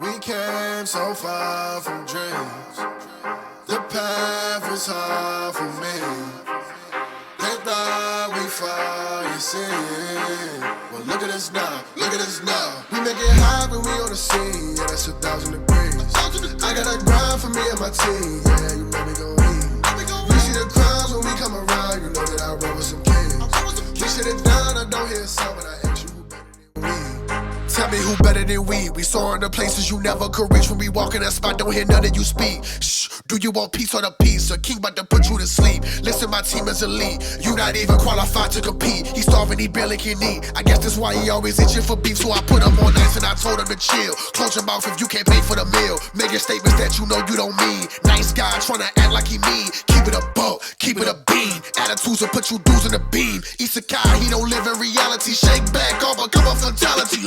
We came so far from dreams. The path was hard for me. They thought we fall, you see. Well, look at us now, look at us now. We make it hot when we on the scene. Yeah, that's 1,000 degrees. I got a grind for me and my team. Yeah, you know we gon' eat. You see the crowds when we come around. You know that I roll with some kings. We sit it down, I don't hear a sound, but I ask you who better than we. Tell me who better than we. We soaring to places you never could reach. When we walk in that spot, don't hear none of you speak. Shh, do you want peace or the peace? A king about to put you to sleep. Listen, my team is elite. You not even qualified to compete. He starving, he barely can eat. I guess that's why he always itching for beef. So I put him on ice and I told him to chill. Close your mouth if you can't pay for the meal. Making statements that you know you don't mean. Nice guy trying to act like he mean. Keep it a buck, keep it a bean. Attitudes will put you dudes in the beam. Isekai, he don't live in reality. Shake back, all become a fatality.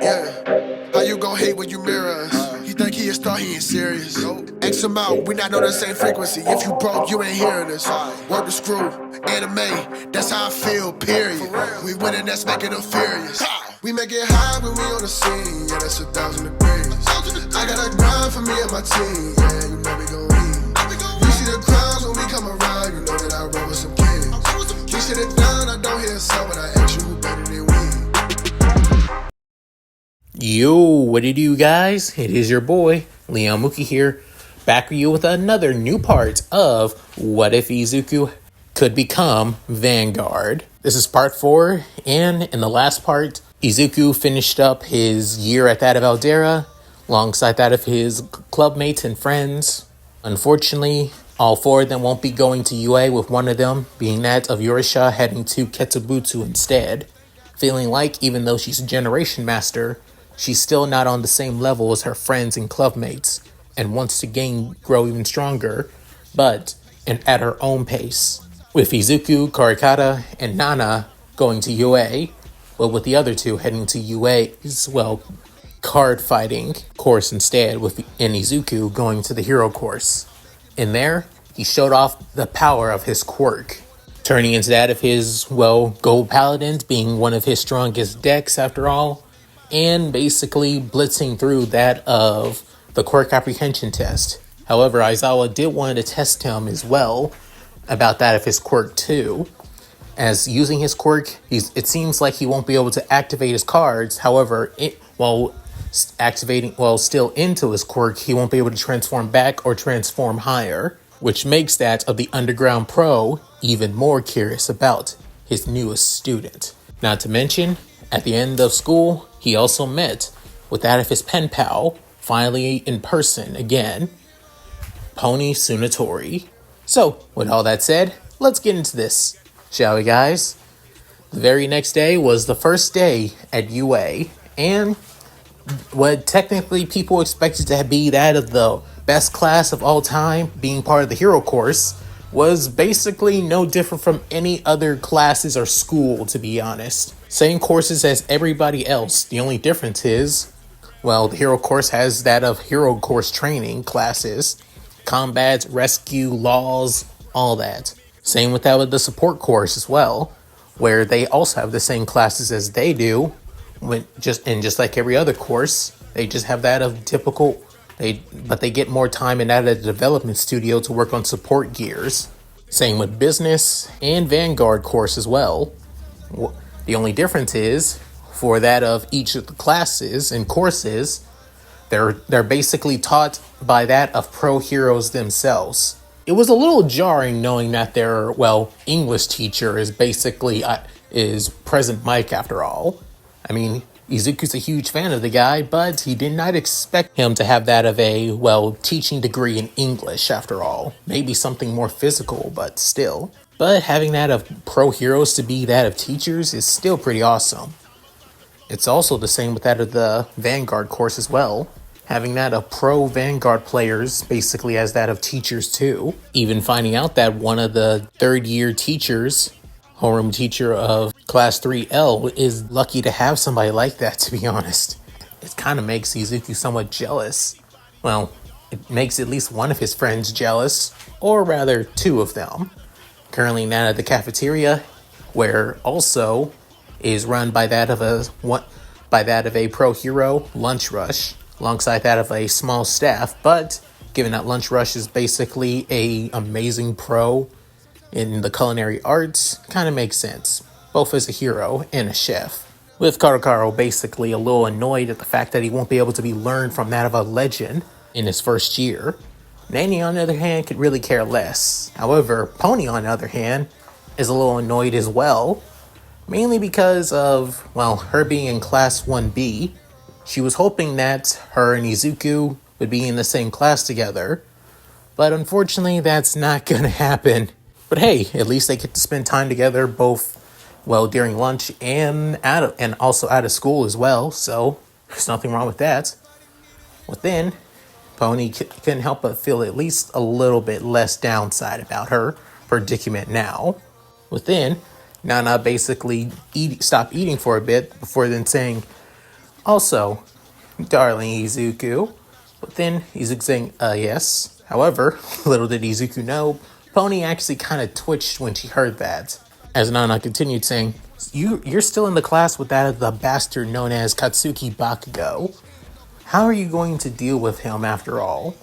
Yeah, how you gon' hate when you mirror us? He think he a star, he ain't serious. X him out, we not on the same frequency. If you broke, you ain't hearing us. Work the screw, anime, that's how I feel, period. We winning, that's making them furious. We make it high when we on the scene, yeah, that's 1,000 degrees. I got a grind for me and my team, yeah, you know we gon' eat. You see the crowds when we come around, you know that I roll with some kings. We sit it down, I don't hear a sound, but I ask you who better than we. Yo, what it do, guys? It is your boy, Leon Mookie here, back with you with another new part of What If Izuku Could Become Vanguard. This is part 4, and in the last part, Izuku finished up his year at that of Aldera, alongside that of his clubmates and friends. Unfortunately, all 4 of them won't be going to UA, with one of them being that of Yorisha heading to Ketobutsu instead, feeling like even though she's a Generation Master, she's still not on the same level as her friends and clubmates, and wants to grow even stronger, but at her own pace. With Izuku, Karikata, and Nana going to UA, but with the other 2 heading to UA's, card fighting course instead, with Izuku going to the hero course. In there, he showed off the power of his quirk, turning into that of his, Gold Paladins being one of his strongest decks after all, and basically blitzing through that of the quirk apprehension test. However, Aizawa did want to test him as well about that of his quirk too, as using his quirk, it seems like he won't be able to activate his cards. However, while still into his quirk, he won't be able to transform back or transform higher, which makes that of the Underground Pro even more curious about his newest student. Not to mention, at the end of school, he also met with that of his pen pal, finally in person again, Pony Tsunatori. So, with all that said, let's get into this, shall we, guys? The very next day was the first day at UA, and what technically people expected to be that of the best class of all time, being part of the hero course, was basically no different from any other classes or school, to be honest. Same courses as everybody else. The only difference is, the hero course has that of hero course training classes, combats, rescue, laws, all that. Same with that with the support course as well, where they also have the same classes as they do, just like every other course, they just have that of typical. But they get more time in that at the development studio to work on support gears. Same with business and Vanguard course as well. The only difference is, for that of each of the classes and courses, they're basically taught by that of pro heroes themselves. It was a little jarring knowing that their, English teacher is basically is Present Mike after all. I mean, Izuku's a huge fan of the guy, but he did not expect him to have that of a, teaching degree in English after all. Maybe something more physical, but still. But having that of pro heroes to be that of teachers is still pretty awesome. It's also the same with that of the Vanguard course as well. Having that of pro Vanguard players basically as that of teachers too. Even finding out that one of the third year teachers, homeroom teacher of Class 3L, is lucky to have somebody like that, to be honest. It kind of makes Izuku somewhat jealous. It makes at least one of his friends jealous, or rather 2 of them. Currently now at the cafeteria, where also is run by that of a pro hero, Lunch Rush, alongside that of a small staff, but given that Lunch Rush is basically a amazing pro in the culinary arts, kind of makes sense, both as a hero and a chef. With Karokaro basically a little annoyed at the fact that he won't be able to be learned from that of a legend in his first year. Nanny, on the other hand, could really care less. However, Pony, on the other hand, is a little annoyed as well, mainly because of, well, her being in Class 1B. She was hoping that her and Izuku would be in the same class together, but unfortunately that's not going to happen. But hey, at least they get to spend time together both, well, during lunch and also out of school as well, so there's nothing wrong with that. Within, Pony couldn't help but feel at least a little bit less downside about her predicament now. Within, Nana basically stopped eating for a bit before then saying, "Also, darling Izuku." But then Izuku saying, yes. However, little did Izuku know, Pony actually kind of twitched when she heard that. As Nana continued saying, You're still in the class with that of the bastard known as Katsuki Bakugo. How are you going to deal with him after all?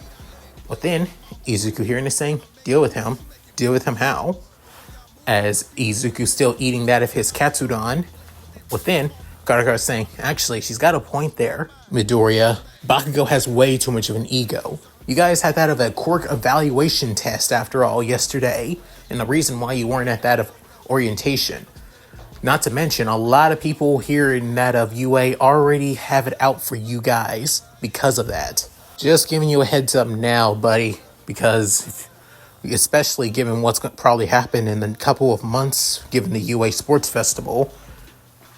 Within, Izuku hearing this saying, deal with him. Deal with him how? As Izuku still eating that of his katsudon. Within, Karakara saying, actually, she's got a point there. Midoriya, Bakugo has way too much of an ego. You guys had that of a quirk evaluation test after all yesterday, and the reason why you weren't at that of orientation. Not to mention, a lot of people here in that of UA already have it out for you guys because of that. Just giving you a heads up now, buddy, because especially given what's going to probably happen in a couple of months, given the UA Sports Festival.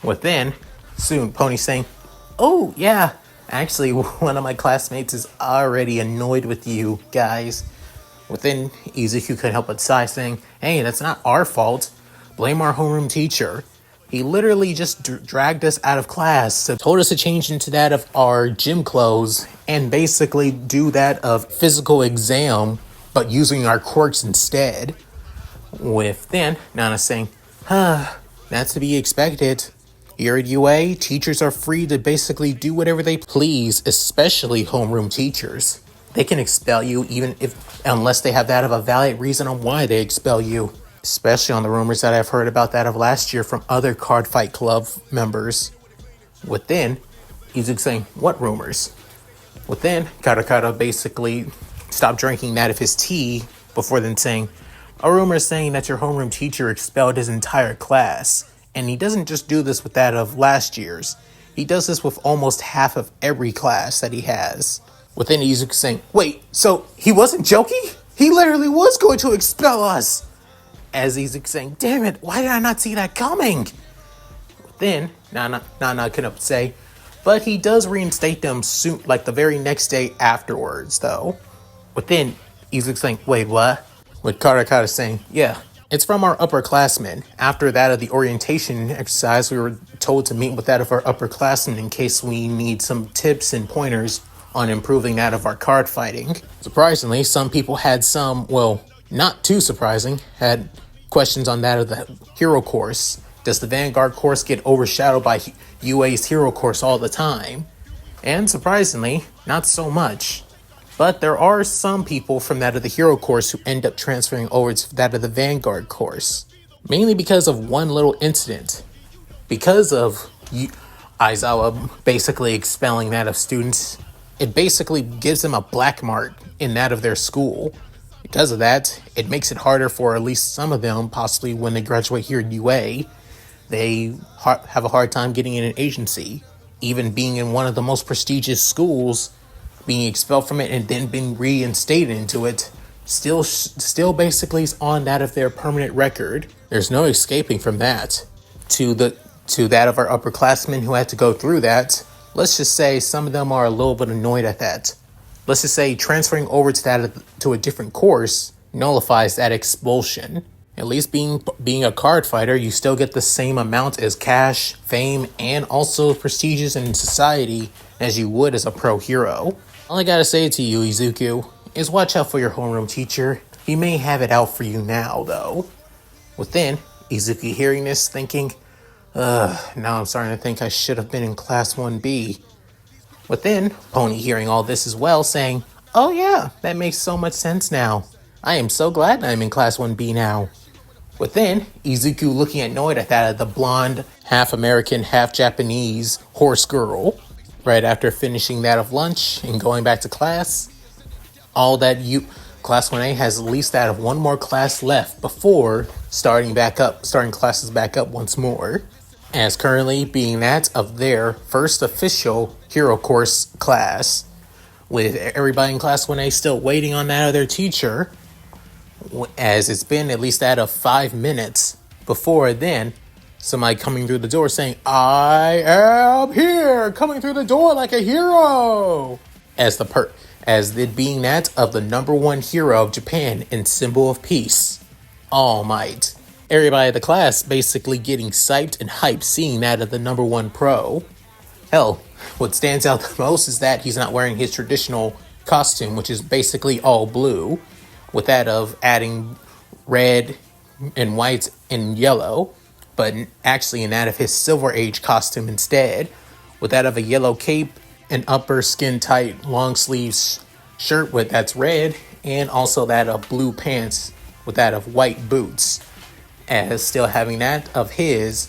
Within, soon Pony saying, oh yeah, actually one of my classmates is already annoyed with you guys. Within, Izuku couldn't help but sigh saying, hey, that's not our fault. Blame our homeroom teacher. He literally just dragged us out of class, so told us to change into that of our gym clothes and basically do that of physical exam, but using our quirks instead. With then Nana saying, that's to be expected. Here at UA, teachers are free to basically do whatever they please, especially homeroom teachers. They can expel you unless they have that of a valid reason on why they expel you. Especially on the rumors that I've heard about that of last year from other Cardfight Club members. Within, Izuku saying, what rumors? Within, Karakara basically stopped drinking that of his tea before then saying, a rumor is saying that your homeroom teacher expelled his entire class. And he doesn't just do this with that of last year's. He does this with almost half of every class that he has. Within, Izuku saying, wait, so he wasn't joking? He literally was going to expel us! As Izuku saying, damn it, why did I not see that coming? Then, Nana couldn't say, but he does reinstate them soon, like the very next day afterwards, though. Within, Izuku saying, wait, what? With Karakata saying, yeah, it's from our upperclassmen. After that of the orientation exercise, we were told to meet with that of our upperclassmen in case we need some tips and pointers on improving that of our card fighting. Surprisingly, some people had some, well, not too surprising, had questions on that of the hero course. Does the Vanguard course get overshadowed by UA's hero course all the time? And surprisingly, not so much. But there are some people from that of the hero course who end up transferring over to that of the Vanguard course. Mainly because of one little incident. Because of Aizawa basically expelling that of students, it basically gives them a black mark in that of their school. Because of that, it makes it harder for at least some of them, possibly when they graduate here at UA, they have a hard time getting in an agency. Even being in one of the most prestigious schools, being expelled from it and then being reinstated into it, still basically is on that of their permanent record. There's no escaping from that. To that of our upperclassmen who had to go through that, let's just say some of them are a little bit annoyed at that. Let's just say transferring over to a different course nullifies that expulsion. At least being a card fighter, you still get the same amount as cash, fame, and also prestigious in society as you would as a pro hero. All I gotta say to you, Izuku, is watch out for your homeroom teacher. He may have it out for you now, though. Within, Izuku hearing this, thinking, now I'm starting to think I should have been in Class 1B. Within, Pony hearing all this as well, saying, "Oh yeah, that makes so much sense now. I am so glad I'm in Class 1B now." Within, Izuku looking annoyed at that of the blonde, half American, half Japanese horse girl. Right after finishing that of lunch and going back to class, all that Class 1A has at least that of one more class left before starting classes back up once more. As currently being that of their first official Hero Course class, with everybody in Class 1A still waiting on that of their teacher, as it's been at least that of 5 minutes before then, somebody coming through the door saying, "I am here, coming through the door like a hero," as it being that of the number one hero of Japan and symbol of peace, All Might. Everybody in the class basically getting psyched and hyped seeing that of the number one pro. Hell, what stands out the most is that he's not wearing his traditional costume, which is basically all blue, with that of adding red and white and yellow, but actually in that of his Silver Age costume instead, with that of a yellow cape, an upper skin tight long sleeves shirt with that's red, and also that of blue pants with that of white boots, as still having that of his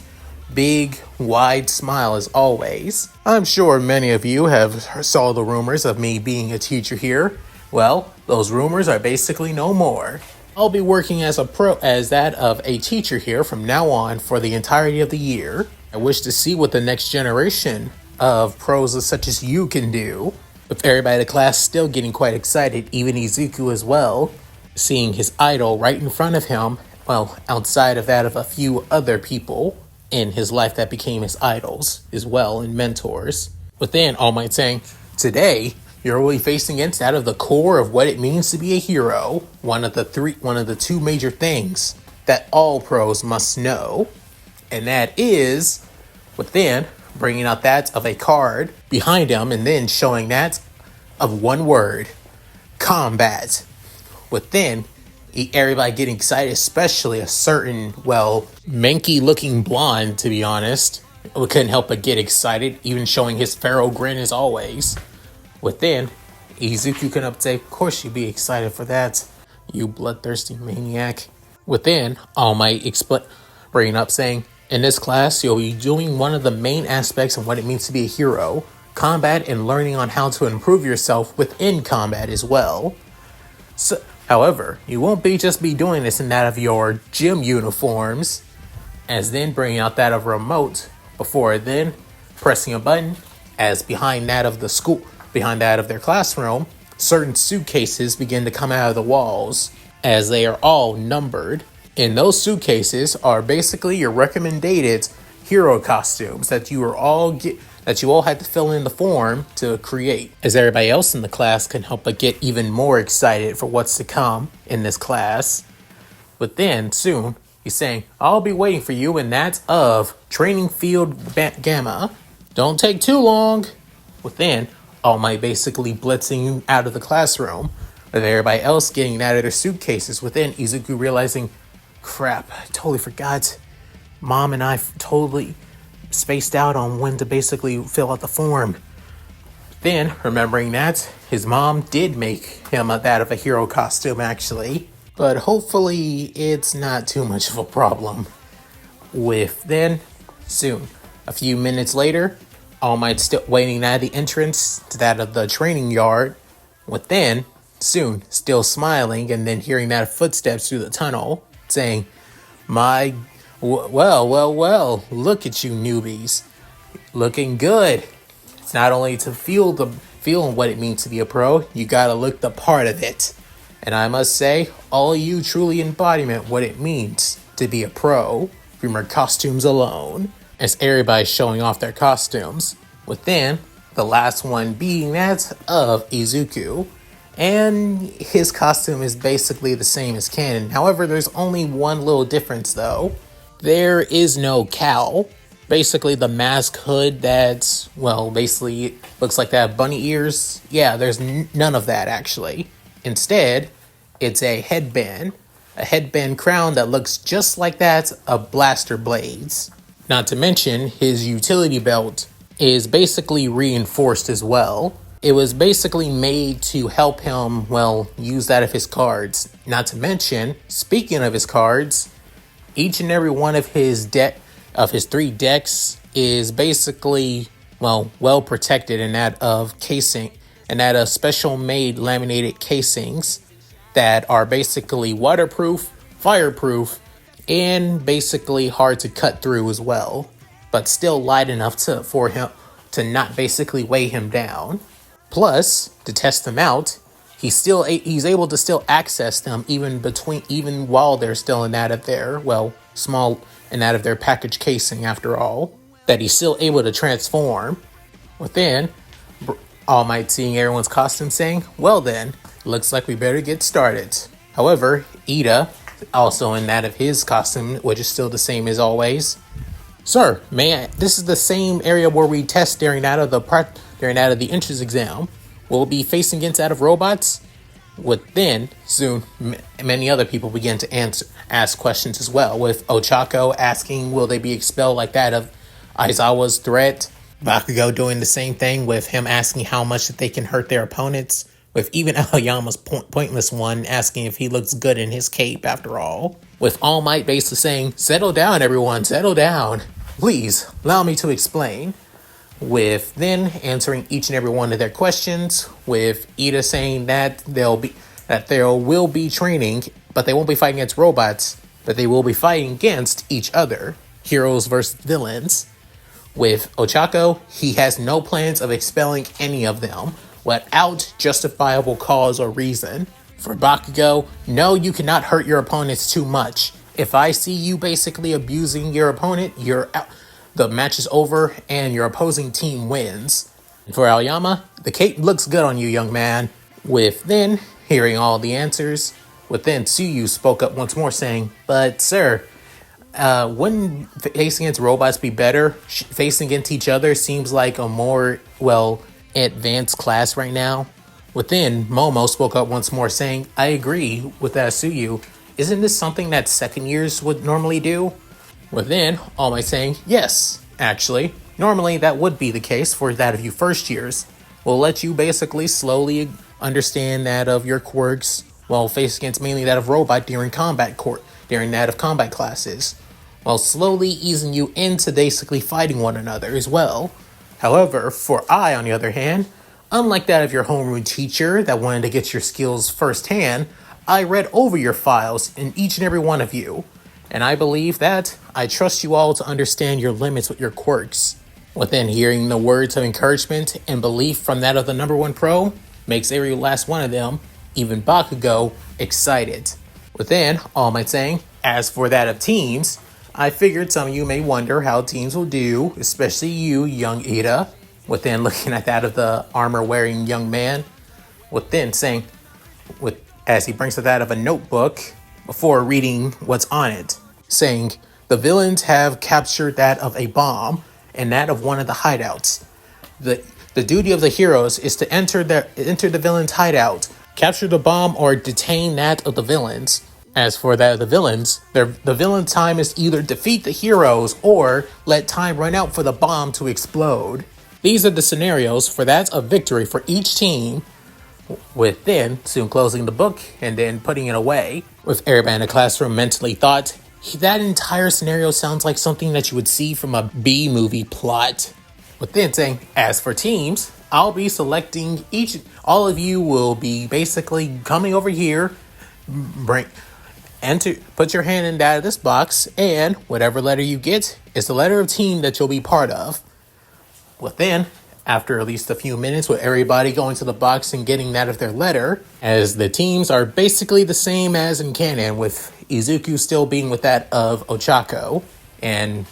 big wide smile as always. I'm sure many of you have saw the rumors of me being a teacher here. Well, those rumors are basically no more. I'll be working as that of a teacher here from now on for the entirety of the year. I wish to see what the next generation of pros such as you can do. With everybody in the class still getting quite excited, even Izuku as well, seeing his idol right in front of him, well, outside of that of a few other people in his life that became his idols as well and mentors. Within, All Might saying, "Today, you're really facing against that of the core of what it means to be a hero. One of the two major things that all pros must know. And that is," within, bringing out that of a card behind him and then showing that of one word, combat. Within, everybody getting excited, especially a certain, well, manky looking blonde, to be honest. We couldn't help but get excited, even showing his pharaoh grin as always. Within, Izuku can up say, "Of course you'd be excited for that, you bloodthirsty maniac." Within, All Might bringing up saying, "In this class, you'll be doing one of the main aspects of what it means to be a hero, combat, and learning on how to improve yourself within combat as well. So, however, you won't just be doing this in that of your gym uniforms," as then bringing out that of remote, before then pressing a button, as behind that of their classroom, certain suitcases begin to come out of the walls, as they are all numbered. And those suitcases are basically your recommended hero costumes that you all had to fill in the form to create, as everybody else in the class can help but get even more excited for what's to come in this class. But then soon he's saying, "I'll be waiting for you in that of Training Field Gamma. Don't take too long." Within, All Might basically blitzing out of the classroom, with everybody else getting out of their suitcases. Within, Izuku realizing, "Crap, I totally forgot. Mom and I totally spaced out on when to basically fill out the form." Then, remembering that, his mom did make him that of a hero costume actually. But hopefully it's not too much of a problem. With then, soon, a few minutes later, All Might still waiting at the entrance to that of the training yard. Within, soon, still smiling and then hearing that footsteps through the tunnel, saying, Well, look at you newbies. Looking good. It's not only to feeling what it means to be a pro, you gotta look the part of it. And I must say, all of you truly embodiment what it means to be a pro from your costumes alone, as everybody's showing off their costumes. Within, the last one being that of Izuku, and his costume is basically the same as canon. However, there's only one little difference though. There is no cowl. Basically the mask hood that's, well, basically looks like that bunny ears. Yeah, there's none of that actually. Instead, it's a headband crown that looks just like that of blaster blades. Not to mention his utility belt is basically reinforced as well. It was basically made to help him, use that of his cards. Not to mention, speaking of his cards, each and every one of his 3 decks is basically, well protected in that of casing, and that of special made laminated casings that are basically waterproof, fireproof, and basically hard to cut through as well, but still light enough for him to not basically weigh him down. Plus, to test them out, he's able to still access them even while they're still in that of their small and out of their package casing. After all, that he's still able to transform. Within, All Might seeing everyone's costume, saying, "Well then, looks like we better get started." However, Ida, also in that of his costume, which is still the same as always. "Sir, this is the same area where we test during that of the entrance exam. Will be facing against that of robots?" Within, soon, many other people begin to ask questions as well, with Ochako asking, will they be expelled like that of Aizawa's threat? Bakugo doing the same thing, with him asking how much that they can hurt their opponents, with even Aoyama's pointless one asking if he looks good in his cape after all. With All Might basically saying, "Settle down, everyone, settle down. Please, allow me to explain." With then answering each and every one of their questions, with Ida saying that there will be training, but they won't be fighting against robots, but they will be fighting against each other, heroes versus villains. With Ochako, he has no plans of expelling any of them without justifiable cause or reason. For Bakugo, no, you cannot hurt your opponents too much. If I see you basically abusing your opponent, you're out. The match is over and your opposing team wins. For Aoyama, the cape looks good on you, young man. With then hearing all the answers, with then Tsuyu spoke up once more saying, "But sir, wouldn't facing against robots be better? Facing against each other seems like a more, advanced class right now." Within, Momo spoke up once more saying, "I agree with that, Tsuyu. Isn't this something that second years would normally do?" Within, All Might saying, "Yes, actually, normally that would be the case for that of you first years. We'll let you basically slowly understand that of your quirks while facing against mainly that of robot during that of combat classes, while slowly easing you into basically fighting one another as well. However, for I, on the other hand, unlike that of your homeroom teacher that wanted to get your skills firsthand, I read over your files in each and every one of you. And I believe that I trust you all to understand your limits with your quirks." Within hearing the words of encouragement and belief from that of the number 1 pro, makes every last one of them, even Bakugo, excited. Within, All Might saying, "As for that of teams, I figured some of you may wonder how teams will do, especially you, young Ida." Within looking at that of the armor-wearing young man, within saying, as he brings to that of a notebook, before reading what's on it, saying, "The villains have captured that of a bomb and that of one of the hideouts. The duty of the heroes is to enter the villain's hideout, capture the bomb, or detain that of the villains. As for that of the villains, the villain's time is either defeat the heroes or let time run out for the bomb to explode. These are the scenarios for that of victory for each team." With then soon closing the book and then putting it away, with everybody in the classroom mentally thought, that entire scenario sounds like something that you would see from a B-movie plot. With then saying, "As for teams, I'll be selecting all of you will be basically coming over here, put your hand in that of this box, and whatever letter you get is the letter of team that you'll be part of." Within, after at least a few minutes with everybody going to the box and getting that of their letter, as the teams are basically the same as in canon, with Izuku still being with that of Ochako, and,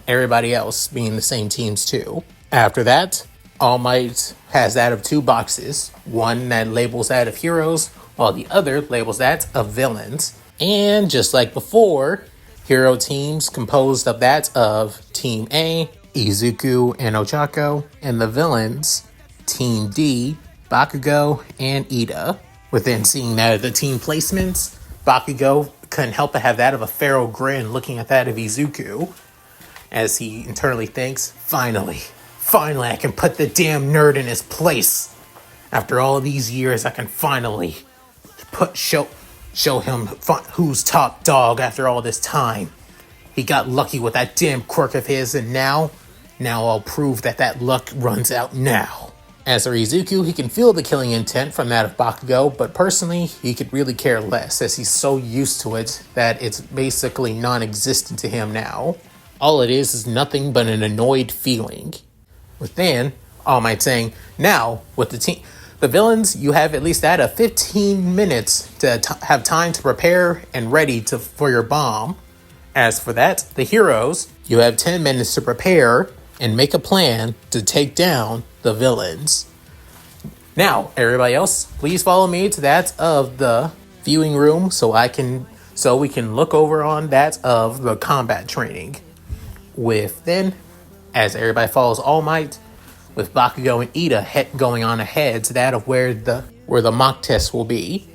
everybody else being the same teams too. After that, All Might has that of 2 boxes, one that labels that of heroes, while the other labels that of villains. And just like before, hero teams composed of that of Team A, Izuku and Ochako, and the villains, Team D, Bakugo and Ida. Within seeing that of the team placements, Bakugo couldn't help but have that of a feral grin looking at that of Izuku, as he internally thinks, finally, Finally, I can put the damn nerd in his place. After all these years, I can finally show him who's top dog after all this time. He got lucky with that damn quirk of his, and now I'll prove that luck runs out now. As for Izuku, he can feel the killing intent from that of Bakugo, but personally, he could really care less, as he's so used to it that it's basically non-existent to him now. All it is nothing but an annoyed feeling. Within, All Might saying, now, with the villains, you have at least that of 15 minutes to have time to prepare and ready for your bomb. As for that, the heroes, you have 10 minutes to prepare and make a plan to take down the villains. Now, everybody else, please follow me to that of the viewing room so we can look over on that of the combat training. As everybody follows All Might, with Bakugo and Ida going on ahead to that of where the mock test will be.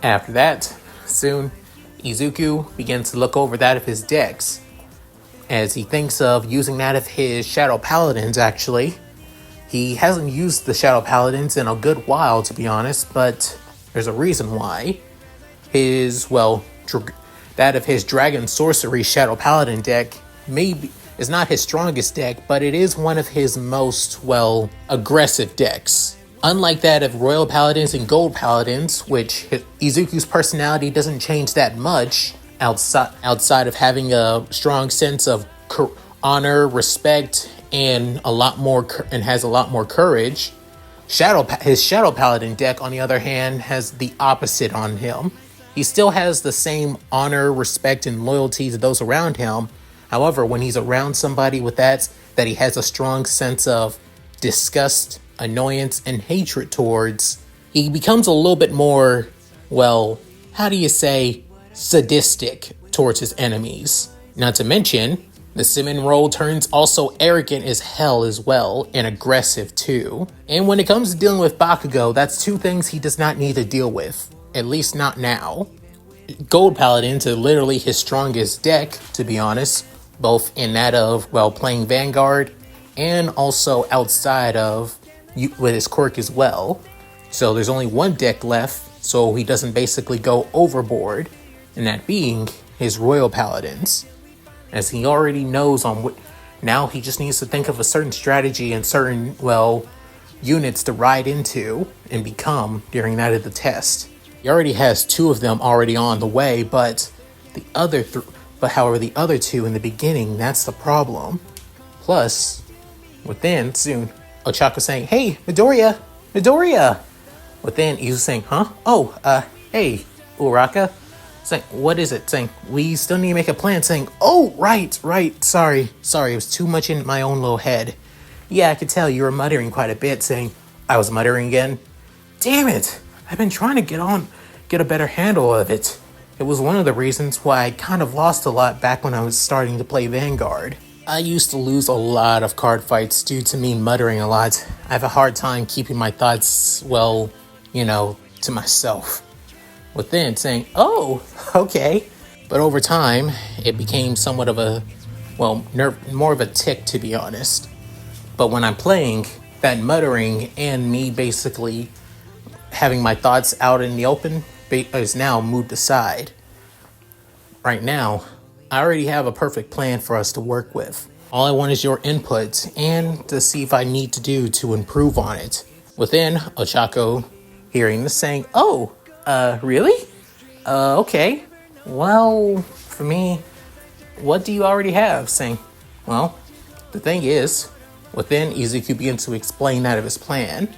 After that, soon, Izuku begins to look over that of his decks, as he thinks of using that of his Shadow Paladins, actually. He hasn't used the Shadow Paladins in a good while, to be honest, but there's a reason why. That of his Dragon Sorcery Shadow Paladin deck is not his strongest deck, but it is one of his most, aggressive decks. Unlike that of Royal Paladins and Gold Paladins, which Izuku's personality doesn't change that much, outside of having a strong sense of honor, respect, and has a lot more courage. His Shadow Paladin deck, on the other hand, has the opposite on him. He still has the same honor, respect, and loyalty to those around him. However, when he's around somebody with that he has a strong sense of disgust, annoyance, and hatred towards, he becomes a little bit more, sadistic towards his enemies. Not to mention, the Simon role turns also arrogant as hell as well, and aggressive too. And when it comes to dealing with Bakugo, that's two things he does not need to deal with. At least not now. Gold Paladins are literally his strongest deck, to be honest, both in that of, playing Vanguard, and also outside of, with his quirk as well. So there's only one deck left, so he doesn't basically go overboard, and that being his Royal Paladins. As he already knows now he just needs to think of a certain strategy and certain, units to ride into and become during that of the test. He already has two of them already on the way, but however, the other two in the beginning, that's the problem. Plus, within soon, Ochako saying, "Hey, Midoriya!" Within, he's saying, "Huh? Oh, hey, Uraka." Saying, "What is it?" Saying, "We still need to make a plan." Saying, "Oh, right, sorry, it was too much in my own little head." "Yeah, I could tell you were muttering quite a bit." Saying, "I was muttering again?" "Damn it, I've been trying to get a better handle of it. It was one of the reasons why I kind of lost a lot back when I was starting to play Vanguard. I used to lose a lot of card fights due to me muttering a lot. I have a hard time keeping my thoughts, to myself." Within saying, "Oh, okay." But over time, it became somewhat of a, more of a tick, to be honest. But when I'm playing, that muttering and me basically having my thoughts out in the open is now moved aside. Right now, I already have a perfect plan for us to work with. All I want is your input and to see if I need to improve on it. Within, Ochako hearing this saying, "Oh, really? Okay. Well, for me, what do you already have?" Saying, the thing is, within, Izuku begins to explain that of his plan.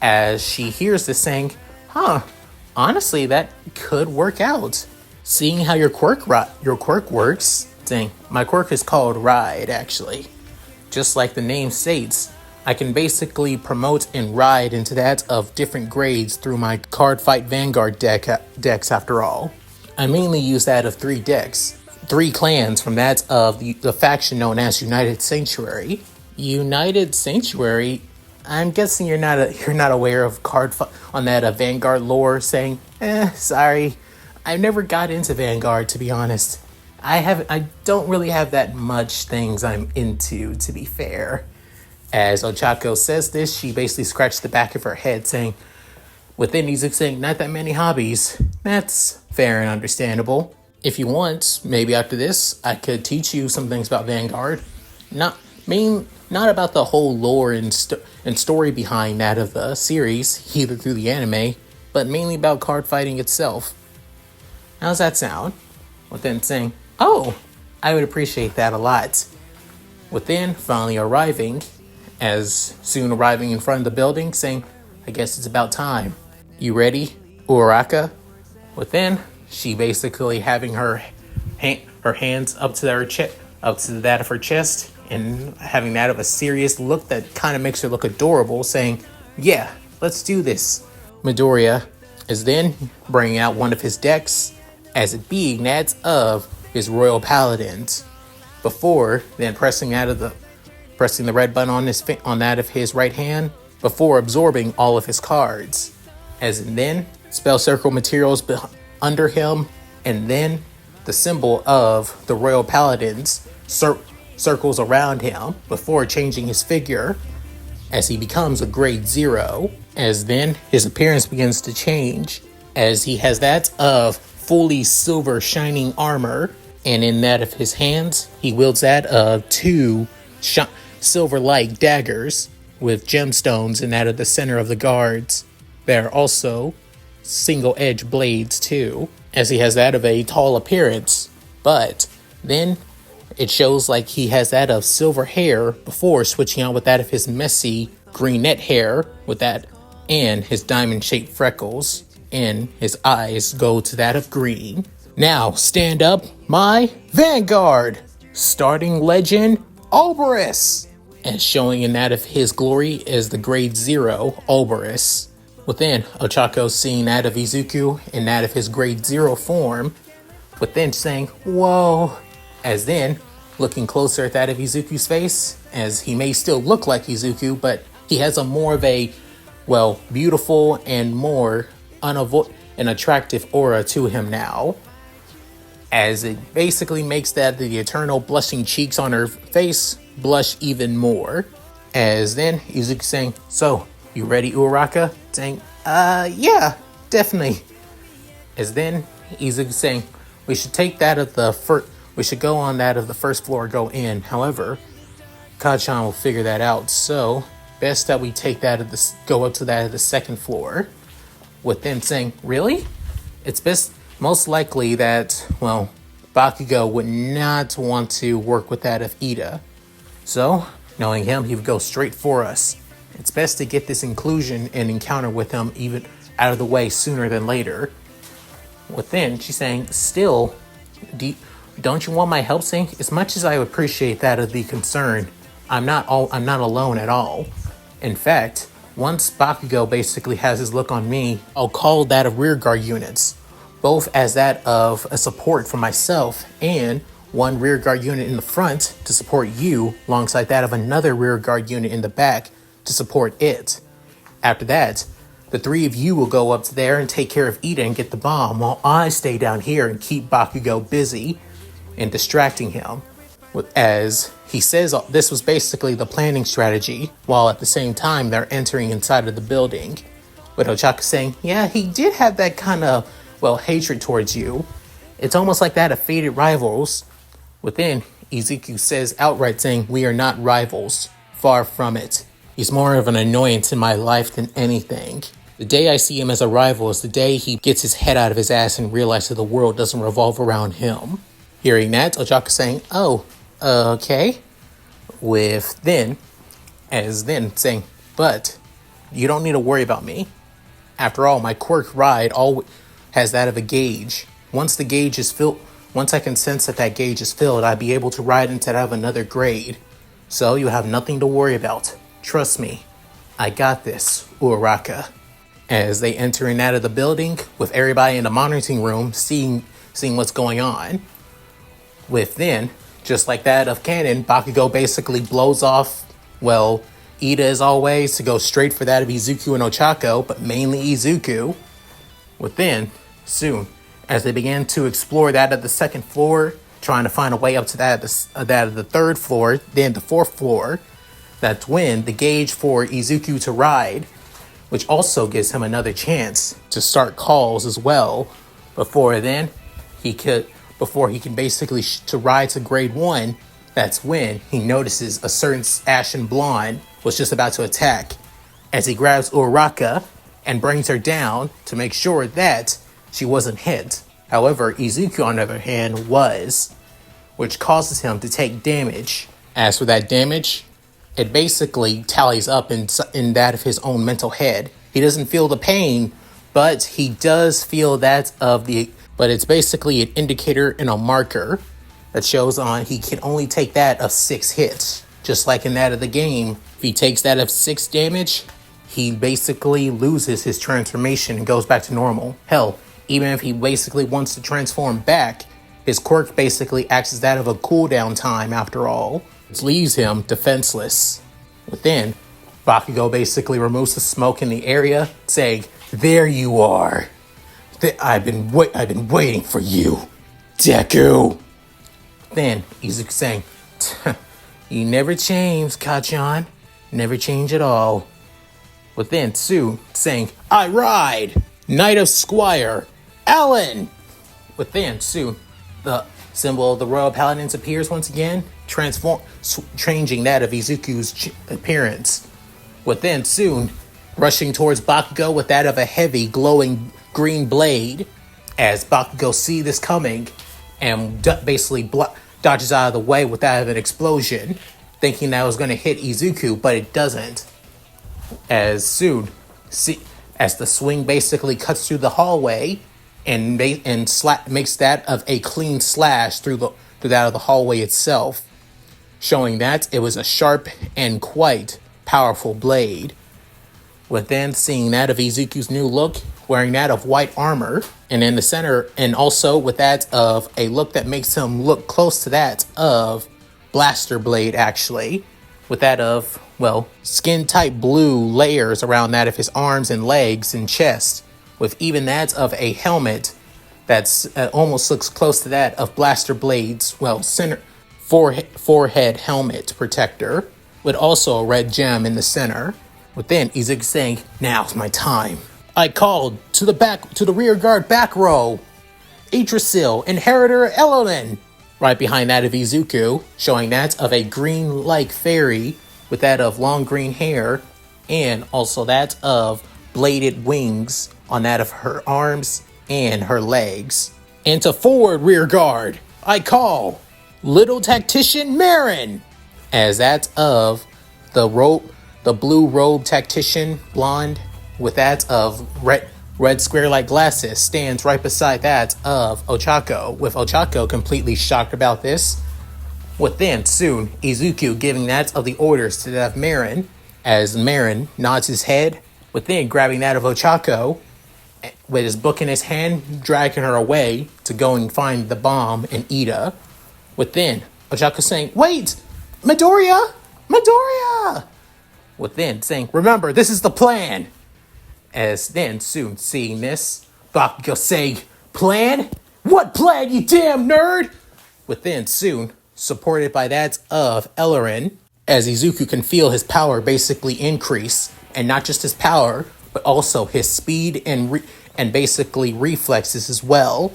As she hears this saying, honestly, that could work out. Seeing how your quirk works, saying, "My quirk is called Ride, actually. Just like the name states, I can basically promote and ride into that of different grades through my Cardfight Vanguard decks after all. I mainly use that of 3 decks. 3 clans from that of the faction known as United Sanctuary." United Sanctuary? I'm guessing you're not aware of Cardfight on that Vanguard lore. Saying, sorry, I never got into Vanguard, to be honest. I don't really have that much things I'm into, to be fair. As Ochako says this, she basically scratched the back of her head, saying, within Izuku saying, not that many hobbies. That's fair and understandable. If you want, maybe after this, I could teach you some things about Vanguard. Not about the whole lore and story behind that of the series, either through the anime, but mainly about card fighting itself. How's that sound? Within saying, oh, I would appreciate that a lot. Within finally arriving, as soon arriving in front of the building, saying, I guess it's about time. You ready, Uraraka? Within, she basically having her hands up to that of her chest, and having that of a serious look that kind of makes her look adorable, saying, yeah, let's do this. Midoriya is then bringing out one of his decks, as it being that of his Royal Paladins, before then pressing the red button on that of his right hand, before absorbing all of his cards. As in then, spell circle materials under him, and then the symbol of the Royal Paladins circles around him before changing his figure as he becomes a grade 0. As then his appearance begins to change as he has that of fully silver shining armor, and in that of his hands he wields that of 2 silver-like daggers with gemstones in that of the center of the guards. There are also single-edged blades too, as he has that of a tall appearance, but then it shows like he has that of silver hair before switching out with that of his messy greenette hair with that and his diamond-shaped freckles, and his eyes go to that of green. Now stand up, my Vanguard! Starting legend, Oberus! And showing in that of his glory is the grade 0 Oberus. Within, Ochako seeing that of Izuku in that of his grade 0 form, within saying, whoa, as then looking closer at that of Izuku's face, as he may still look like Izuku, but he has a more of a, beautiful and more an attractive aura to him now, as it basically makes that the eternal blushing cheeks on her face blush even more. As then Izuku saying, so, you ready, Uraraka? Saying, yeah, definitely. As then Izuku saying, we should take that of we should go on that of the first floor, go in. However, Kachan will figure that out, so best that we take that go up to that of the second floor. With them saying, really? It's most likely that, Bakugo would not want to work with that of Ida. So, knowing him, he would go straight for us. It's best to get this inclusion and encounter with him even out of the way sooner than later. Within, she's saying, still, don't you want my help? Saying, as much as I appreciate that of the concern, I'm not alone at all. In fact, once Bakugo basically has his look on me, I'll call that of rearguard units, both as that of a support for myself and one rearguard unit in the front to support you, alongside that of another rearguard unit in the back to support it. After that, the 3 of you will go up there and take care of Ida and get the bomb, while I stay down here and keep Bakugo busy and distracting him. As he says, this was basically the planning strategy, while at the same time they're entering inside of the building. With Ochako saying, yeah, he did have that kind of, hatred towards you. It's almost like that of fated rivals. Within, Izuku says outright saying, we are not rivals. Far from it. He's more of an annoyance in my life than anything. The day I see him as a rival is the day he gets his head out of his ass and realizes the world doesn't revolve around him. Hearing that, Ochako saying, oh, okay. With then saying, but you don't need to worry about me. After all, my quirk ride has that of a gauge. Once the gauge is filled, once I can sense that gauge is filled, I'd be able to ride into that of another grade. So you have nothing to worry about. Trust me. I got this, Uraraka. As they enter in out of the building, with everybody in the monitoring room seeing what's going on. Within, just like that of Canon, Bakugo basically blows off, Ida as always, to go straight for that of Izuku and Ochako, but mainly Izuku. Within, soon, as they began to explore that of the second floor, trying to find a way up to that of the third floor, then the fourth floor, That's when the gauge for Izuku to ride, which also gives him another chance to start calls as well. Before then, before he can basically to ride to grade 1, that's when he notices a certain ashen blonde was just about to attack, as he grabs Uraraka and brings her down to make sure that she wasn't hit. However, Izuku, on the other hand, was, which causes him to take damage. As for that damage, it basically tallies up in that of his own mental head. He doesn't feel the pain, but he does feel that of the... But it's basically an indicator and a marker that shows on he can only take that of 6 hits. Just like in that of the game, if he takes that of 6 damage, he basically loses his transformation and goes back to normal. Hell, even if he basically wants to transform back, his quirk basically acts as that of a cooldown time after all, which leaves him defenseless. Within, Bakugo basically removes the smoke in the area, saying, "There you are. I've been waiting for you, Deku." Then Izuku saying, "You never change, Kachan. Never change at all." Within, Tsu saying, "I ride, Knight of Squire, Alan." Within, Tsu, the symbol of the Royal Paladins appears once again, changing that of Izuku's appearance. Within, soon, rushing towards Bakugo with that of a heavy, glowing green blade, as Bakugo sees this coming and basically dodges out of the way with that of an explosion, thinking that it was going to hit Izuku, but it doesn't. As soon, as the swing basically cuts through the hallway and makes that of a clean slash through that of the hallway itself, showing that it was a sharp and quite powerful blade. Within, seeing that of Izuku's new look, wearing that of white armor, and in the center, and also with that of a look that makes him look close to that of Blaster Blade, actually, with that of, well, skin type blue layers around that of his arms and legs and chest, with even that of a helmet that's almost looks close to that of Blaster Blade's, well, center forehead helmet protector, with also a red gem in the center. Within, Izuku saying, "Now's my time. I called to the rear guard back row. Yggdrasil, Inheritor Elolin." Right behind that of Izuku, showing that of a green-like fairy with that of long green hair, and also that of bladed wings on that of her arms and her legs. "And to forward rear guard, I call Little Tactician Marin," as that of the blue robe tactician blonde with that of red square-like glasses stands right beside that of Ochako, with Ochako completely shocked about this. Within, soon, Izuku giving that of the orders to that of Marin, as Marin nods his head, within grabbing that of Ochako, with his book in his hand, dragging her away to go and find the bomb in Ida. Within, Ochako saying, "Wait! Midoriya! Midoriya!" Within, saying, "Remember, this is the plan." As then, soon seeing this, Bakugo saying, "Plan? What plan, you damn nerd?" Within, soon, supported by that of Ellerin, as Izuku can feel his power basically increase, and not just his power, but also his speed and basically reflexes as well,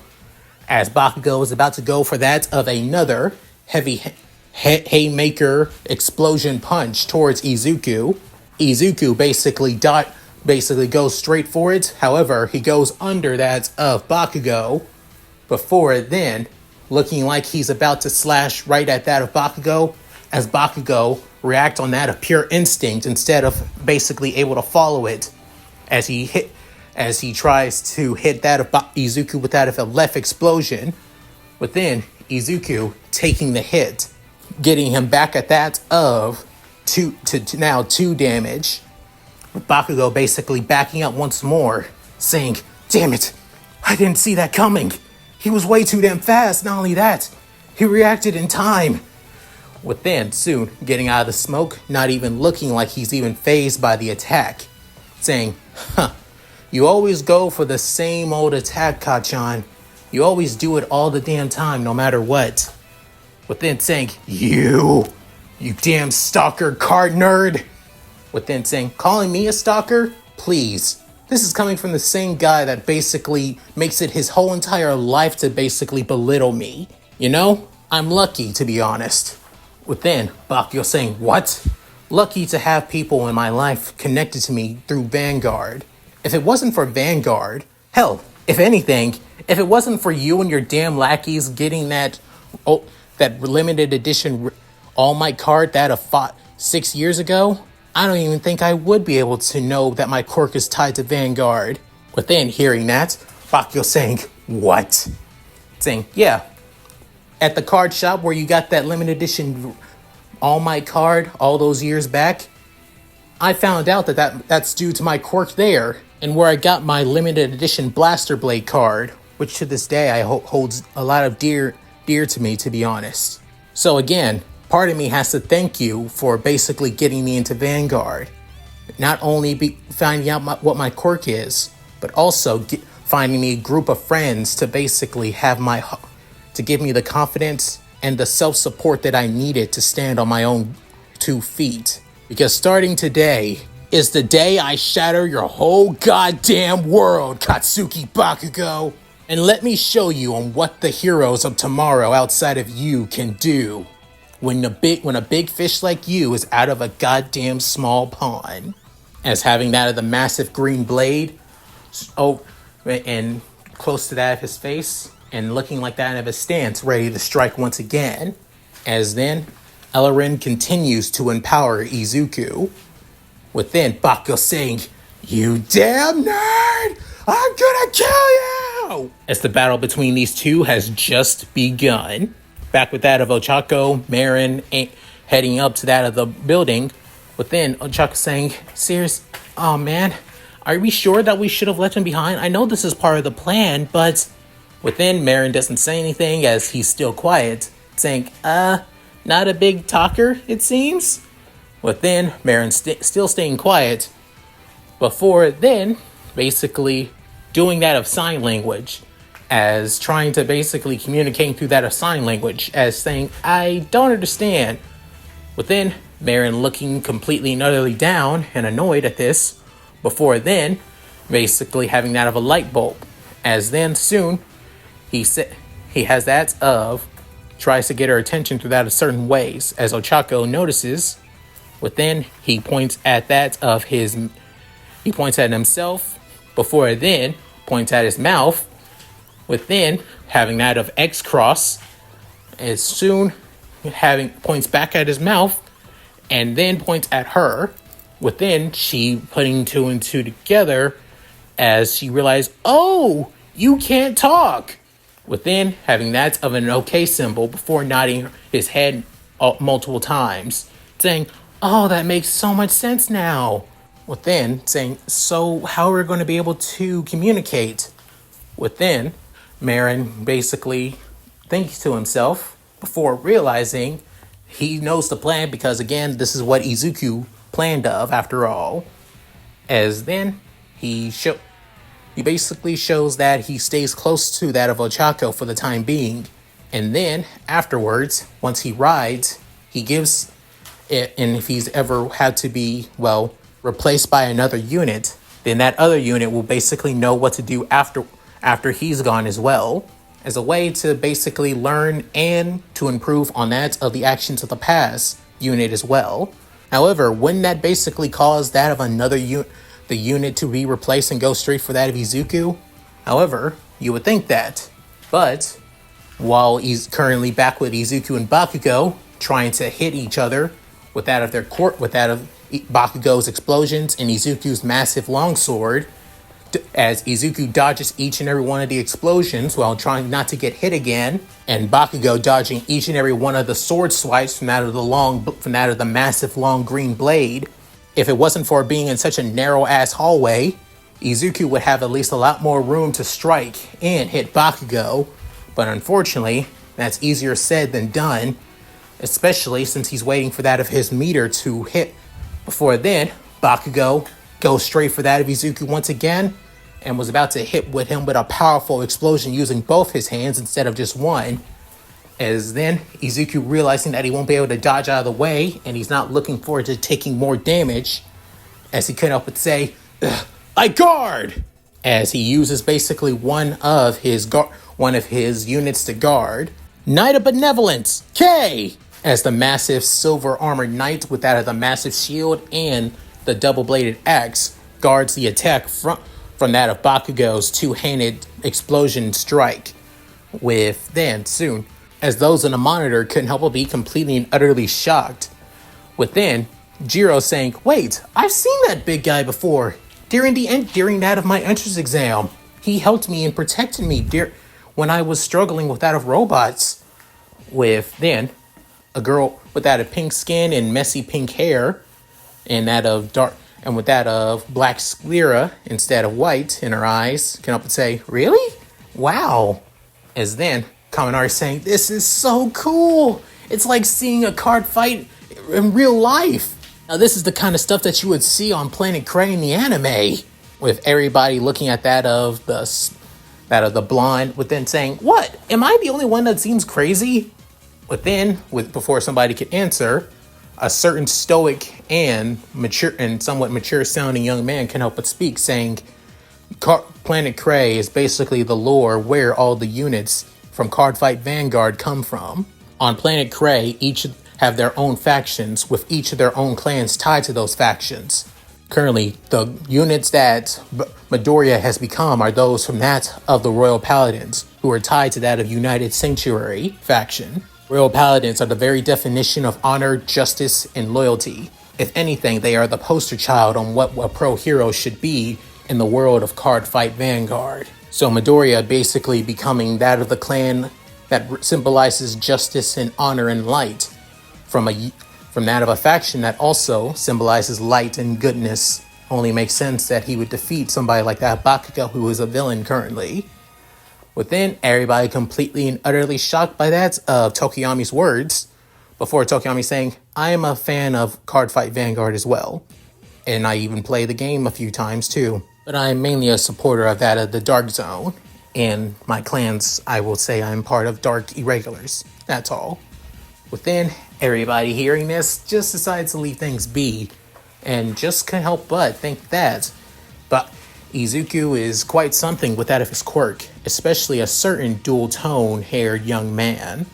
as Bakugo is about to go for that of another heavy haymaker explosion punch towards Izuku. Izuku basically goes straight for it. However, he goes under that of Bakugo before then, looking like he's about to slash right at that of Bakugo, as Bakugo reacts on that of pure instinct instead of basically able to follow it, as he tries to hit that of Izuku with that of a left explosion. Within, Izuku taking the hit, getting him back at that of 2 damage. Bakugo basically backing up once more, saying, "Damn it, I didn't see that coming. He was way too damn fast. Not only that, he reacted in time." Within, soon getting out of the smoke, not even looking like he's even fazed by the attack, saying, "You always go for the same old attack, Kachan. You always do it all the damn time, no matter what." Within saying, "You You damn stalker card nerd! Within saying, calling me a stalker? Please. This is coming from the same guy that basically makes it his whole entire life to basically belittle me. You know? I'm lucky, to be honest. Within, Bakugo saying, what? Lucky to have people in my life connected to me through Vanguard. If it wasn't for Vanguard, hell, if anything, if it wasn't for you and your damn lackeys getting that limited edition All Might card that of 6 years ago, I don't even think I would be able to know that my quirk is tied to Vanguard. Within hearing that, Bakugo saying, what? Saying, yeah, at the card shop where you got that limited edition All Might card all those years back, I found out that's due to my quirk there, and where I got my limited edition Blaster Blade card, which to this day I holds a lot of dear to me, to be honest. So again, part of me has to thank you for basically getting me into Vanguard. Not only finding out what my quirk is, but also finding me a group of friends to basically to give me the confidence and the self-support that I needed to stand on my own 2 feet. Because starting today is the day I shatter your whole goddamn world, Katsuki Bakugo. And let me show you on what the heroes of tomorrow outside of you can do. When a big fish like you is out of a goddamn small pond. As having that of the massive green blade, and close to that of his face, and looking like that of his stance, ready to strike once again. As then, Ellerin continues to empower Izuku. Within, Bakugo saying, you damn nerd! I'm gonna kill you! As the battle between these two has just begun. Back with that of Ochako, Marin heading up to that of the building. Within, Ochako saying, serious, oh man, are we sure that we should have left him behind? I know this is part of the plan, but... Within, Marin doesn't say anything as he's still quiet, saying, not a big talker, it seems. Within, Marin still staying quiet. Before then, basically doing that of sign language, as trying to basically communicate through that of sign language, as saying, I don't understand. Within, Marin looking completely and utterly down and annoyed at this. Before then, basically having that of a light bulb, as then soon, he has that of tries to get her attention through that of certain ways, as Ochako notices. Within, he points at himself. Before then, points at his mouth. Within, having that of X cross, as soon points back at his mouth, and then points at her. Within, she putting 2 and 2 together as she realized, oh, you can't talk. Within, having that of an OK symbol before nodding his head multiple times, saying, oh, that makes so much sense now. Within, saying, so how are we going to be able to communicate? Within, Marin basically thinks to himself before realizing he knows the plan, because again, this is what Izuku planned of after all. As then, he basically shows that he stays close to that of Ochako for the time being. And then, afterwards, once he rides, he gives it, and if he's ever had to be, replaced by another unit, then that other unit will basically know what to do after he's gone as well, as a way to basically learn and to improve on that of the actions of the past unit as well. However, wouldn't that basically cause that of another the unit to be replaced and go straight for that of Izuku? However, you would think that. But while he's currently back with Izuku and Bakugo, trying to hit each other with that of Bakugo's explosions and Izuku's massive longsword, as Izuku dodges each and every one of the explosions while trying not to get hit again, and Bakugo dodging each and every one of the sword swipes from that of the massive long green blade. If it wasn't for being in such a narrow-ass hallway, Izuku would have at least a lot more room to strike and hit Bakugo. But unfortunately, that's easier said than done, especially since he's waiting for that of his meter to hit. Before then, Bakugo goes straight for that of Izuku once again, and was about to hit him with a powerful explosion using both his hands instead of just one. As then Izuku, realizing that he won't be able to dodge out of the way and he's not looking forward to taking more damage, as he couldn't help but say, "I guard!" As he uses basically one of his units to guard. Knight of Benevolence, K! As the massive silver armored knight with that of the massive shield and the double-bladed axe guards the attack from that of Bakugo's two-handed explosion strike. With then, soon, as those in the monitor couldn't help but be completely and utterly shocked. Within, Jiro saying, "Wait, I've seen that big guy before. During that of my entrance exam. He helped me and protected me when I was struggling with that of robots." With then, a girl with that of pink skin and messy pink hair, and with that of black sclera instead of white in her eyes, can help but say, "Really? Wow." As then, Kaminari saying, "This is so cool. It's like seeing a card fight in real life." Now, this is the kind of stuff that you would see on Planet Crane in the anime, with everybody looking at that of the blonde, with then saying, "What? Am I the only one that seems crazy?" Before somebody could answer, a certain stoic and somewhat mature sounding young man can help but speak, saying, "Planet Cray is basically the lore where all the units from Cardfight Vanguard come from. On Planet Cray, each have their own factions, with each of their own clans tied to those factions. Currently, the units that Midoriya has become are those from that of the Royal Paladins, who are tied to that of United Sanctuary faction. Royal Paladins are the very definition of honor, justice, and loyalty. If anything, they are the poster child on what a pro hero should be in the world of Cardfight Vanguard. So Midoriya basically becoming that of the clan that symbolizes justice and honor and light, from that of a faction that also symbolizes light and goodness. Only makes sense that he would defeat somebody like that Bakugo, who is a villain currently." Within, everybody completely and utterly shocked by that of Tokiyami's words, before Tokiyami saying, "I am a fan of Cardfight Vanguard as well, and I even play the game a few times too, but I am mainly a supporter of that of the Dark Zone. And my clans, I will say I'm part of Dark Irregulars. That's all." Within, everybody hearing this just decides to leave things be, and just can't help but think that. But Izuku is quite something with that of his quirk, especially a certain dual-tone haired young man.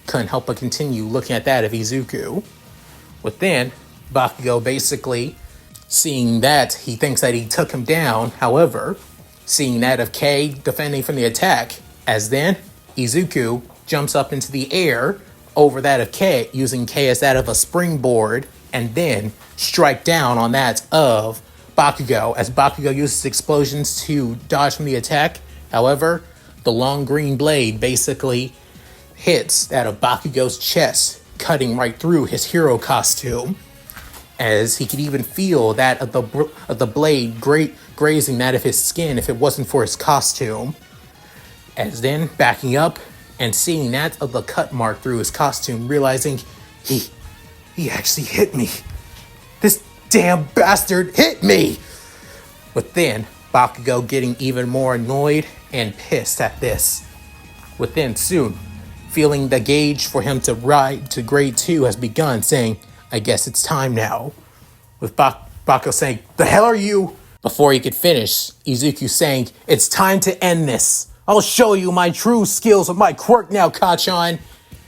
Couldn't help but continue looking at that of Izuku. Within, Bakugo basically seeing that, he thinks that he took him down. However, seeing that of K defending from the attack, as then Izuku jumps up into the air over that of K, using K as that of a springboard, and then strike down on that of Bakugo, as Bakugo uses explosions to dodge from the attack. However, the long green blade basically hits that of Bakugo's chest, cutting right through his hero costume, as he could even feel that of the blade grazing that of his skin if it wasn't for his costume. As then, backing up and seeing that of the cut mark through his costume, realizing he actually hit me. This damn bastard hit me! Within, Bakugo getting even more annoyed and pissed at this. Within, soon, feeling the gauge for him to ride to grade 2 has begun, saying, "I guess it's time now." With Bakugo saying, "The hell are you?" Before he could finish, Izuku saying, "It's time to end this. I'll show you my true skills with my quirk now, Kachan.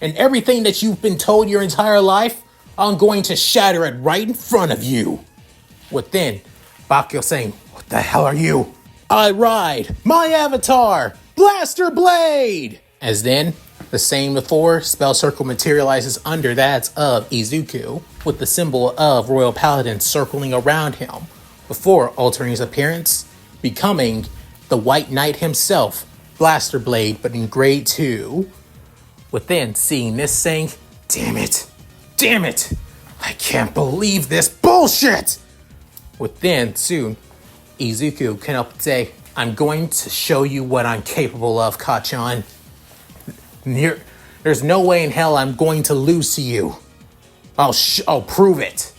And everything that you've been told your entire life, I'm going to shatter it right in front of you." Within, Bakugo saying, "What the hell are you?" "I ride my avatar, Blaster Blade!" As then, the same before, spell circle materializes under that of Izuku, with the symbol of Royal Paladin circling around him, before altering his appearance, becoming the White Knight himself, Blaster Blade, but in grade 2. Within, seeing this saying, damn it, I can't believe this bullshit." Within, soon, Izuku can help but say, "I'm going to show you what I'm capable of, Kachan. There's no way in hell I'm going to lose to you. I'll prove it.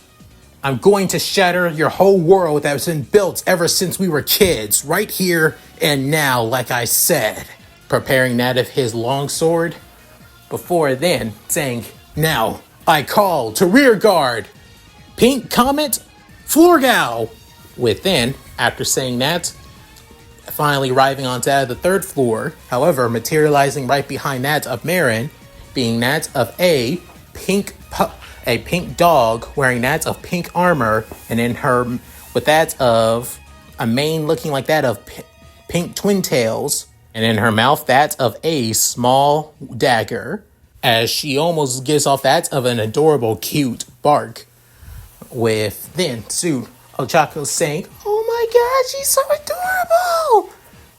I'm going to shatter your whole world that's been built ever since we were kids, right here and now, like I said." Preparing that of his longsword, before then saying, "Now I call to rear guard, Pink Comet, Florgal." Within, after saying that, finally arriving onto the third floor, however, materializing right behind that of Marin, being that of a pink dog wearing that of pink armor, and in her with that of a mane looking like that of pink twin tails, and in her mouth that of a small dagger, as she almost gives off that of an adorable cute bark. With then soon Ochako saying, "Oh my god, she's so adorable!"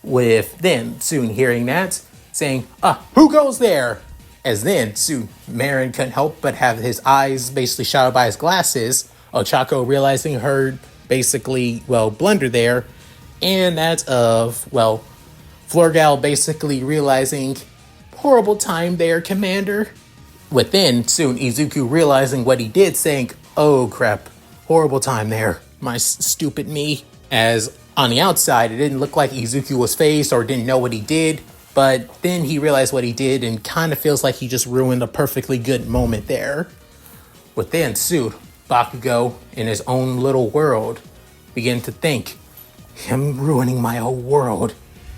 With then soon hearing that, saying, "Who goes there?" As then soon Marin couldn't help but have his eyes basically shadowed by his glasses, Ochako realizing her basically, blunder there, and that of, Florgal basically realizing, "Horrible time there, Commander." Within soon Izuku realizing what he did, saying, "Oh crap, horrible time there, my stupid me." As on the outside, it didn't look like Izuku was phased or didn't know what he did, but then he realized what he did and kind of feels like he just ruined a perfectly good moment there. Within soon, Bakugo, in his own little world, began to think, him ruining my whole world,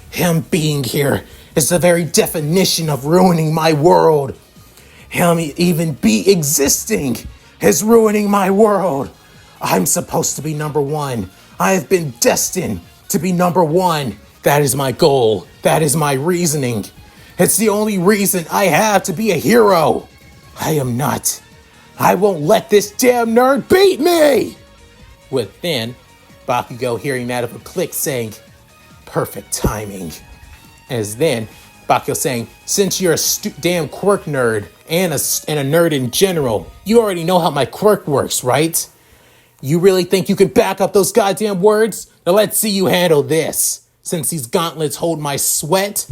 him being here is the very definition of ruining my world. Him even be existing is ruining my world. I'm supposed to be number one. I have been destined to be number one. That is my goal. That is my reasoning. It's the only reason I have to be a hero. I am not. I won't let this damn nerd beat me. Within, Bakugo hearing that of a click saying, "Perfect timing." As then, Bakugo saying, "Since you're a damn quirk nerd and a nerd in general, you already know how my quirk works, right? You really think you can back up those goddamn words? Now let's see you handle this. Since these gauntlets hold my sweat,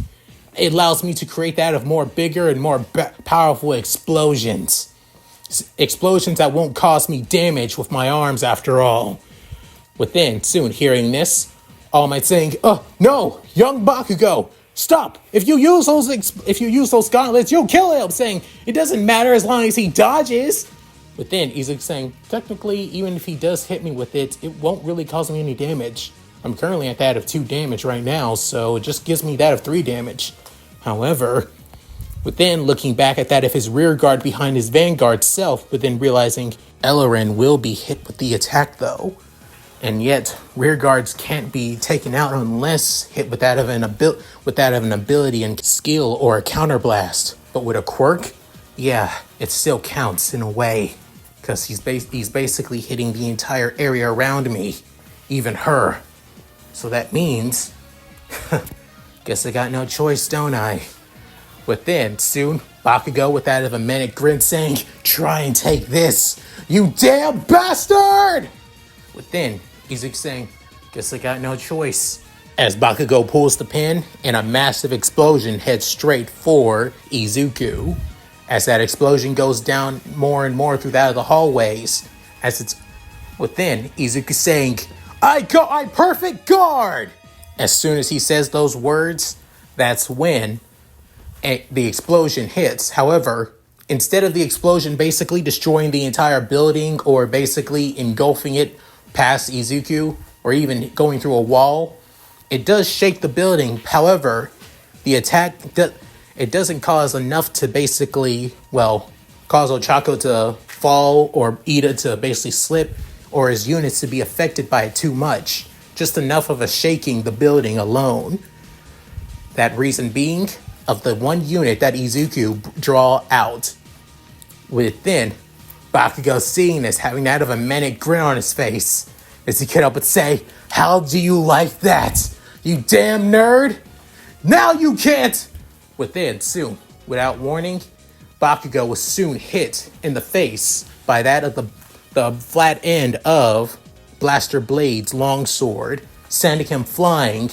it allows me to create that of more bigger and more powerful explosions. Explosions that won't cause me damage with my arms after all." Within, soon hearing this, All Might saying, "No, young Bakugo, stop! If you use those gauntlets, you'll kill him." Saying, "It doesn't matter as long as he dodges." Within, Izuku saying, "Technically, even if he does hit me with it, it won't really cause me any damage. I'm currently at that of 2 damage right now, so it just gives me that of 3 damage. However," within looking back at that of his rear guard behind his Vanguard self, within realizing Ellerin will be hit with the attack though. And yet, rear guards can't be taken out unless hit with that of an ability and skill or a counterblast. But with a quirk, yeah, it still counts in a way, because he's basically hitting the entire area around me, even her. So that means, guess I got no choice, don't I? Within, soon, Bakugo with that of a manic grin saying, "Try and take this, you damn bastard!" Within, Izuku saying, "Guess I got no choice." As Bakugo pulls the pin and a massive explosion heads straight for Izuku. As that explosion goes down more and more through that of the hallways. As it's within, Izuku saying, I perfect guard!" As soon as he says those words, that's when the explosion hits. However, instead of the explosion basically destroying the entire building or basically engulfing it past Izuku or even going through a wall, it does shake the building. However, the attack, it doesn't cause enough to basically, cause Ochako to fall or Ida to basically slip or his units to be affected by it too much. Just enough of a shaking the building alone. That reason being of the one unit that Izuku draw out. Within, Bakugo seeing this, having that of a manic grin on his face, as he could help but say, "How do you like that, you damn nerd? Now you can't!" Within, soon, without warning, Bakugo was soon hit in the face by that of the flat end of Blaster Blade's longsword, sending him flying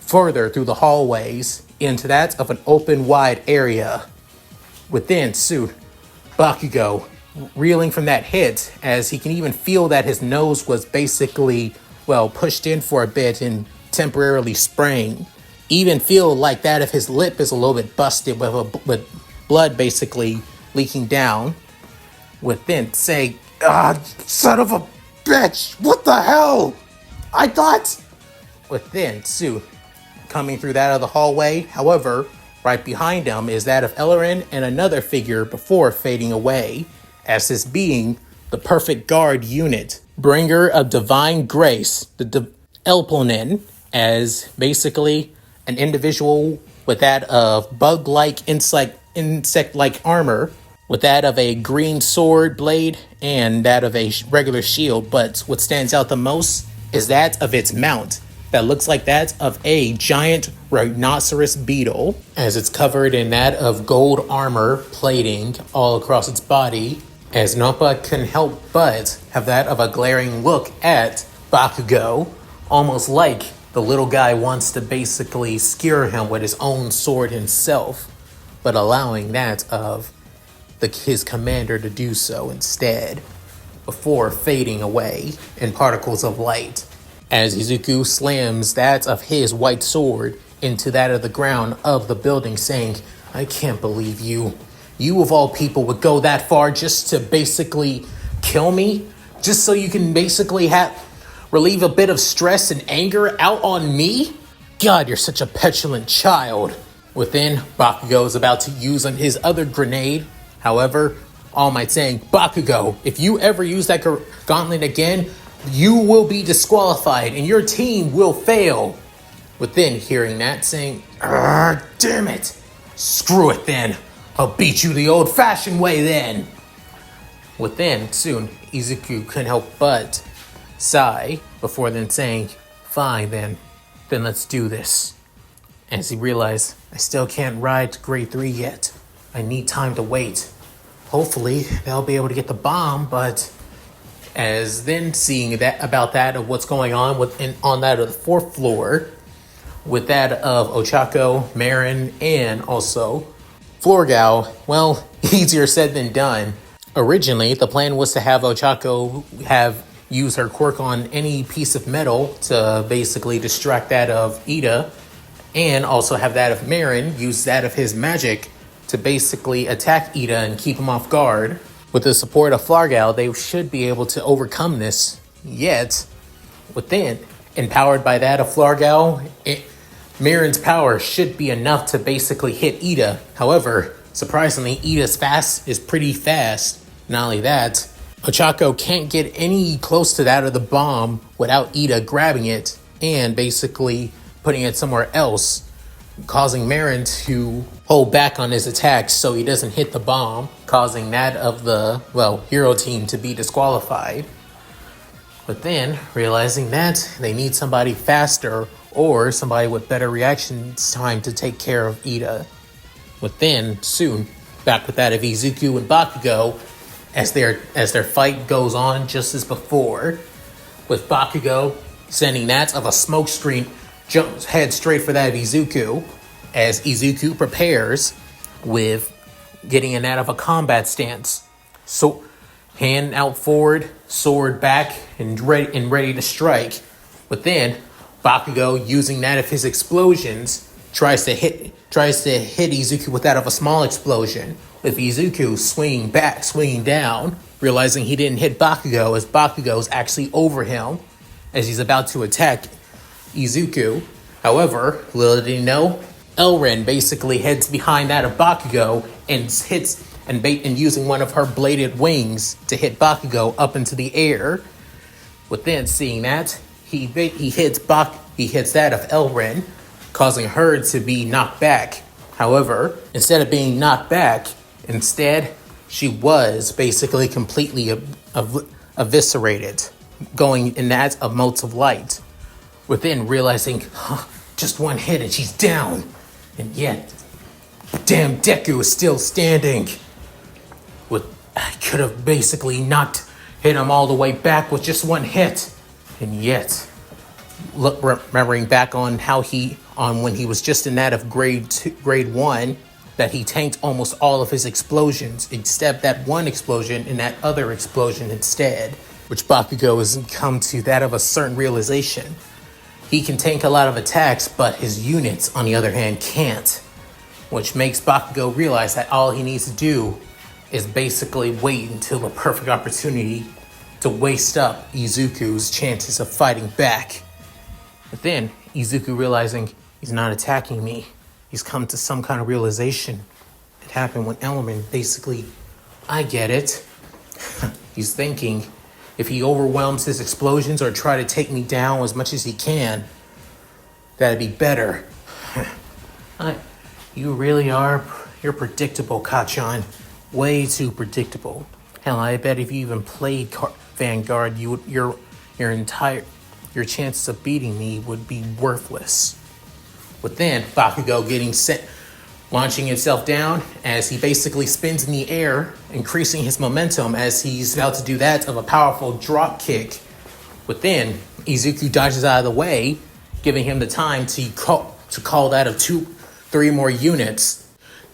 further through the hallways into that of an open wide area. Within, soon, Bakugo reeling from that hit, as he can even feel that his nose was basically, pushed in for a bit and temporarily spraying. Even feel like that of his lip is a little bit busted with blood basically leaking down, within saying, "Ah, son of a bitch, what the hell? I thought..." Within Sue coming through that of the hallway. However, right behind him is that of Ellerin and another figure before fading away, as this being the perfect guard unit, bringer of divine grace, the Elponin, as basically an individual with that of bug-like, insect-like armor, with that of a green sword blade and that of a regular shield. But what stands out the most is that of its mount, that looks like that of a giant rhinoceros beetle, as it's covered in that of gold armor plating all across its body, as Noppa can help but have that of a glaring look at Bakugo, almost like the little guy wants to basically skewer him with his own sword himself, but allowing that of his commander to do so instead, before fading away in particles of light, as Izuku slams that of his white sword into that of the ground of the building, saying, "I can't believe you. You of all people would go that far just to basically kill me? Just so you can basically relieve a bit of stress and anger out on me? God, you're such a petulant child." Within, Bakugo is about to use on his other grenade. However, All Might saying, "Bakugo, if you ever use that gauntlet again, you will be disqualified and your team will fail." Within, hearing that, saying, "Damn it. Screw it then. I'll beat you the old-fashioned way then." Within, soon, Izuku couldn't help but sigh, before then saying, "Fine then let's do this." As he realized, "I still can't ride to grade 3 yet. I need time to wait. Hopefully, they'll be able to get the bomb, but..." As then seeing that about that of what's going on on that of the 4th floor, with that of Ochako, Marin, and also Florgao, well, easier said than done. Originally, the plan was to have Ochako use her quirk on any piece of metal to basically distract that of Ida, and also have that of Marin use that of his magic to basically attack Ida and keep him off guard. With the support of Flargao, they should be able to overcome this. Yet, within, empowered by that of Flargao, Marin's power should be enough to basically hit Ida. However, surprisingly, Ida's is pretty fast. Not only that, Ochako can't get any close to that of the bomb without Ida grabbing it and basically putting it somewhere else, causing Marin to hold back on his attacks so he doesn't hit the bomb, causing that of the, hero team to be disqualified. But then, realizing that they need somebody faster or somebody with better reaction time to take care of Ida. Within, soon, back with that of Izuku and Bakugo, as their fight goes on just as before, with Bakugo sending that of a smoke screen head straight for that of Izuku, as Izuku prepares with getting in that of a combat stance. So, hand out forward, sword back, and ready to strike. But then, Bakugo, using that of his explosions, tries to hit Izuku with that of a small explosion, with Izuku swinging down, realizing he didn't hit Bakugo, as Bakugo's actually over him, as he's about to attack Izuku. However, little did he know, Elrin basically heads behind that of Bakugo and hits and using one of her bladed wings to hit Bakugo up into the air. Within seeing that, he hits that of Elrin, causing her to be knocked back. However, instead of being knocked back, she was basically completely eviscerated, going in that of motes of light. Within realizing, just one hit and she's down. And yet, damn Deku is still standing. I could have basically not hit him all the way back with just one hit. And yet, remembering back on when he was just in that of grade 1, that he tanked almost all of his explosions, except that one explosion and that other explosion instead, which Bakugo has come to that of a certain realization. He can tank a lot of attacks, but his units, on the other hand, can't. which makes Bakugo realize that all he needs to do is basically wait until the perfect opportunity to waste up Izuku's chances of fighting back. But then, Izuku realizing he's not attacking me, he's come to some kind of realization. It happened when Element basically, I get it. He's thinking, if he overwhelms his explosions or try to take me down as much as he can, that'd be better. You really are, you're predictable, Kachan. Way too predictable. Hell, I bet if you even played Vanguard, your chances of beating me would be worthless. But then, Bakugo getting set, launching himself down as he basically spins in the air, increasing his momentum as he's about to do that of a powerful drop kick. But then, Izuku dodges out of the way, giving him the time to call that of 2-3 more units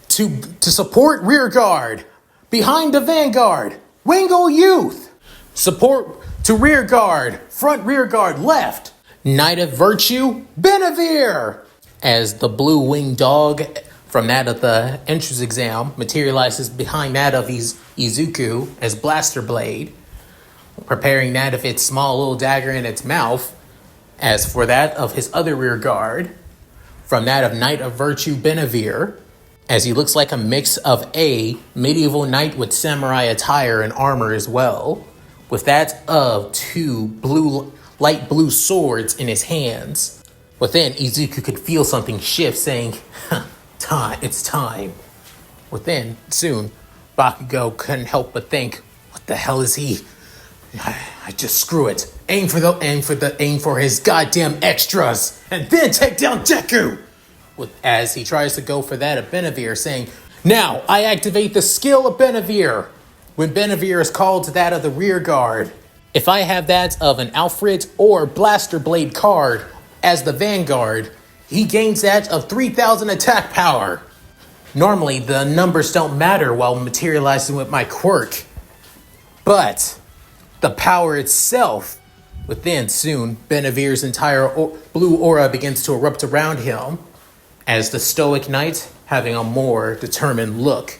to support rear guard. Behind the Vanguard, Wingle Youth. Support to rear guard, front rear guard left. Knight of Virtue, Benevere. As the blue winged dog from that of the entrance exam materializes behind that of Izuku as Blaster Blade, preparing that of its small little dagger in its mouth. As for that of his other rear guard, from that of Knight of Virtue, Benevere, as he looks like a mix of a medieval knight with samurai attire and armor as well, with that of 2 light blue swords in his hands. But then Izuku could feel something shift, saying, it's time. Within, soon, Bakugo couldn't help but think, what the hell is he? I just screw it. Aim for his goddamn extras, and then take down Deku! As he tries to go for that of Benevere, saying, now I activate the skill of Benevere. When Benevere is called to that of the rear guard, if I have that of an Alfred or Blaster Blade card as the Vanguard, he gains that of 3,000 attack power. Normally, the numbers don't matter while materializing with my quirk, but the power itself. Within, soon, Benevere's entire blue aura begins to erupt around him, as the stoic knight having a more determined look.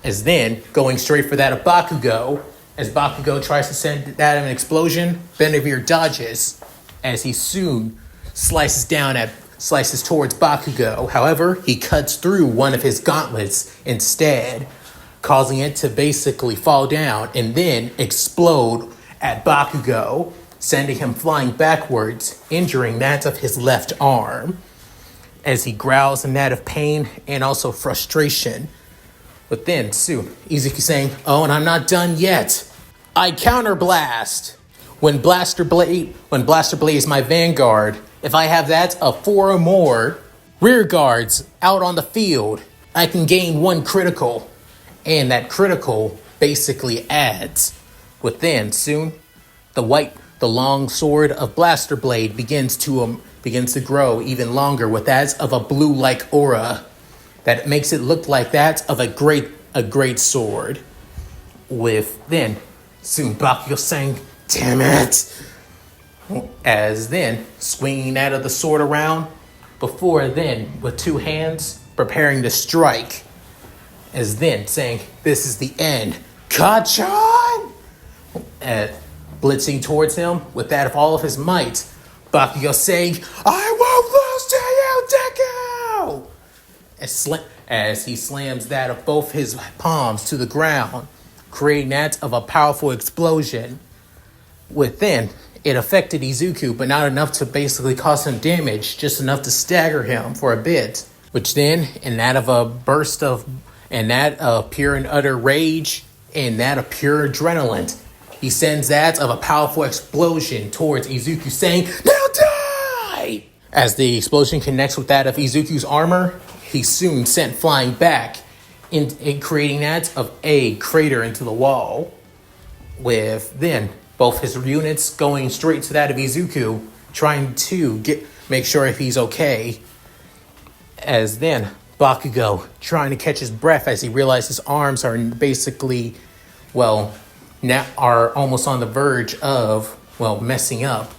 As then, going straight for that of Bakugo, as Bakugo tries to send that of an explosion, Benevere dodges, as he soon slices towards Bakugo. However, he cuts through one of his gauntlets instead, causing it to basically fall down and then explode at Bakugo, sending him flying backwards, injuring that of his left arm, as he growls in that of pain and also frustration. But then, soon, Izuku saying, and I'm not done yet. I counterblast. When Blaster Blade is my Vanguard, if I have that of 4 or more rear guards out on the field, I can gain 1 critical. And that critical basically adds. Within, soon, the long sword of Blaster Blade begins to grow even longer with that of a blue-like aura that makes it look like that of a great sword. With then, soon Bakugo saying, damn it! As then, swinging that of the sword around, before then, with 2 hands, preparing to strike. As then, saying, this is the end. Kachan! Blitzing towards him with that of all of his might. Bakugo saying, I won't lose to you, Deku! As he slams that of both his palms to the ground, creating that of a powerful explosion. Within, it affected Izuku, but not enough to basically cause him damage, just enough to stagger him for a bit. Which then, in that of a burst of, and that of pure and utter rage, and that of pure adrenaline, he sends that of a powerful explosion towards Izuku, saying, now die! As the explosion connects with that of Izuku's armor, he's soon sent flying back, in creating that of a crater into the wall. With then both his units going straight to that of Izuku, trying to make sure if he's okay. As then Bakugo trying to catch his breath as he realizes his arms are basically, now are almost on the verge of, messing up.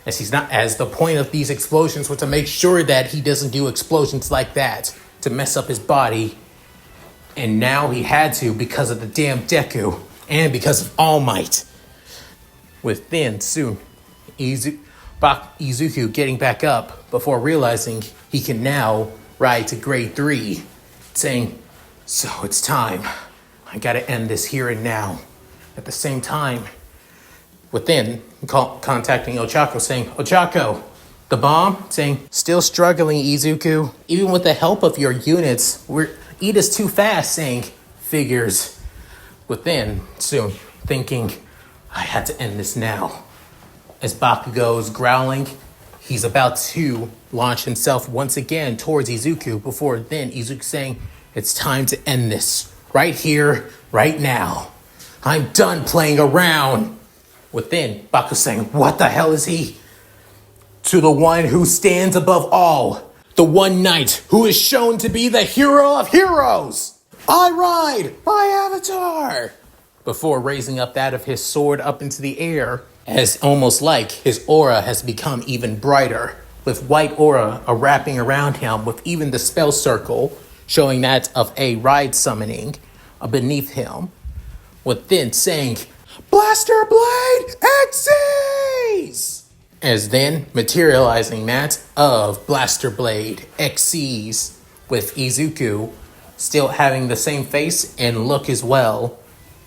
As the point of these explosions was to make sure that he doesn't do explosions like that. to mess up his body. And now he had to because of the damn Deku and because of All Might. With then soon Izuku getting back up before realizing he can now ride to grade 3, saying, so it's time. I gotta end this here and now. At the same time, within contacting Ochako, saying, Ochako, the bomb, saying, still struggling, Izuku. Even with the help of your units, Ida's too fast, saying, figures. Within, soon, thinking, I had to end this now. As Bakugo's growling, he's about to launch himself once again towards Izuku before then Izuku saying, it's time to end this. Right here, right now. I'm done playing around. Within, Baku saying, what the hell is he? To the one who stands above all. The one knight who is shown to be the hero of heroes. I ride my avatar. Before raising up that of his sword up into the air, as almost like his aura has become even brighter, with white aura wrapping around him, with even the spell circle showing that of a ride summoning beneath him, with then saying, Blaster Blade Xyz! As then materializing that of Blaster Blade Xyz, with Izuku still having the same face and look as well.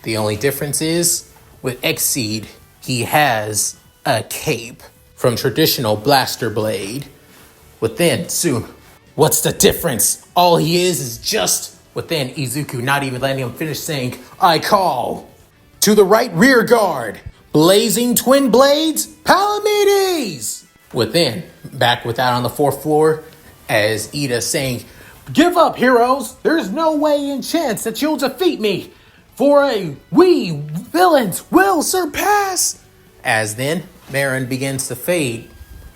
The only difference is, with Xyz, he has a cape from traditional Blaster Blade. Within, soon, what's the difference? All he is just within Izuku, not even letting him finish saying, I call. To the right rear guard, blazing twin blades, Palamedes! Within, back with that on the 4th floor, as Ida saying, give up, heroes! There's no way in chance that you'll defeat me! For we villains will surpass! As then, Marin begins to fade,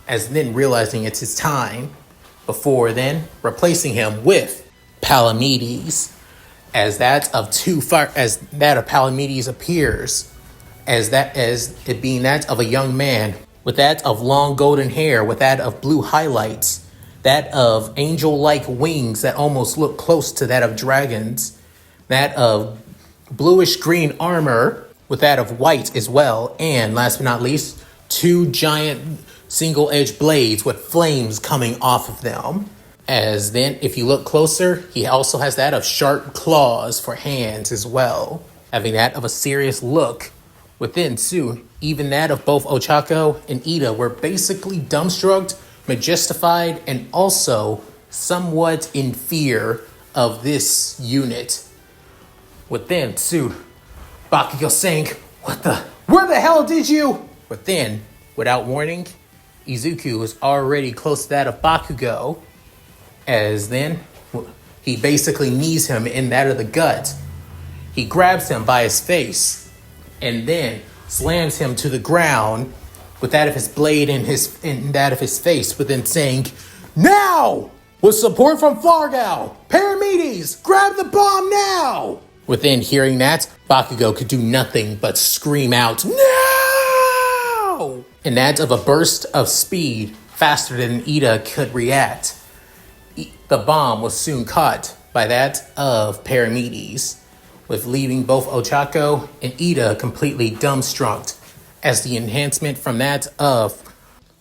as then realizing it's his time, before then replacing him with Palamedes, as that of Palamedes appears, as it being that of a young man, with that of long golden hair, with that of blue highlights, that of angel-like wings that almost look close to that of dragons, that of bluish green armor with that of white as well, and last but not least, 2 giant single-edged blades with flames coming off of them. As then, if you look closer, he also has that of sharp claws for hands as well, having that of a serious look. Within soon, even that of both Ochako and Ida were basically dumbstruck, majestified, and also somewhat in fear of this unit. Within, soon, Bakugo saying, where the hell did you? Within, without warning, Izuku is already close to that of Bakugo, as then, he basically knees him in that of the gut. He grabs him by his face, and then slams him to the ground with that of his blade in that of his face, within saying, now! With support from Fargal, Paramedes, grab the bomb now! Within hearing that, Bakugo could do nothing but scream out, no! And that of a burst of speed, faster than Ida could react. The bomb was soon caught by that of Paramedes, with leaving both Ochako and Ida completely dumbstruck, as the enhancement from that of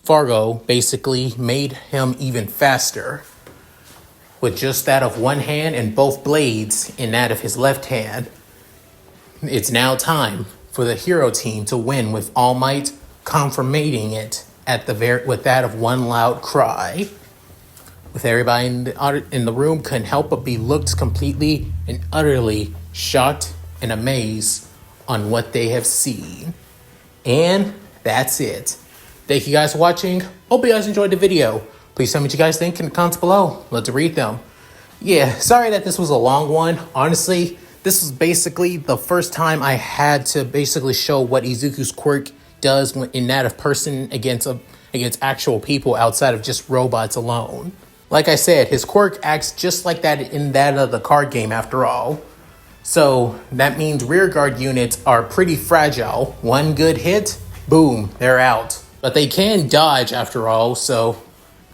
Fargo basically made him even faster. With just that of one hand and both blades in that of his left hand, it's now time for the hero team to win with All Might confirming it with that of one loud cry. With everybody in the room couldn't help but be looked completely and utterly shocked and amazed on what they have seen. And that's it. Thank you guys for watching. Hope you guys enjoyed the video. Please tell me what you guys think in the comments below. Love to read them. Yeah, sorry that this was a long one. Honestly, this was basically the first time I had to basically show what Izuku's quirk does in that of person against actual people outside of just robots alone. Like I said, his quirk acts just like that in that of the card game after all. So that means rearguard units are pretty fragile. One good hit, boom, they're out. But they can dodge after all, so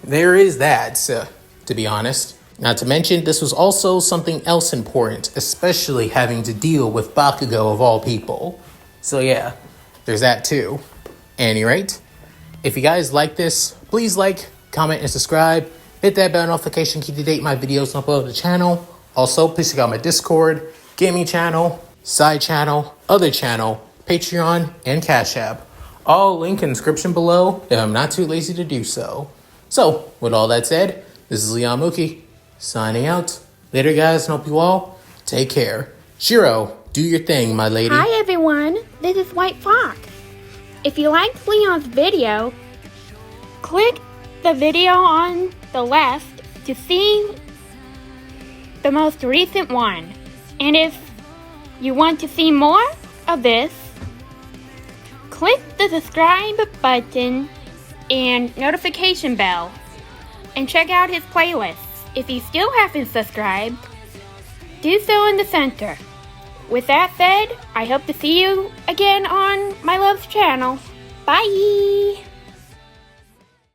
there is that, to be honest. Not to mention, this was also something else important, especially having to deal with Bakugo of all people. So yeah, there's that too. Any rate, if you guys like this, please like, comment, and subscribe. Hit that bell notification, keep to date my videos and upload to the channel. Also, please check out my Discord, gaming channel, side channel, other channel, Patreon, and Cash App. All link in the description below if I'm not too lazy to do so. So, with all that said, this is Leon Mookie, signing out. Later guys, and hope you all take care. Shiro, do your thing, my lady. Hi everyone, this is White Fox. If you liked Leon's video, click the video on the left to see the most recent one. And if you want to see more of this, click the subscribe button and notification bell and check out his playlists. If you still haven't subscribed, do so in the center. With that said, I hope to see you again on my love's channel. Bye!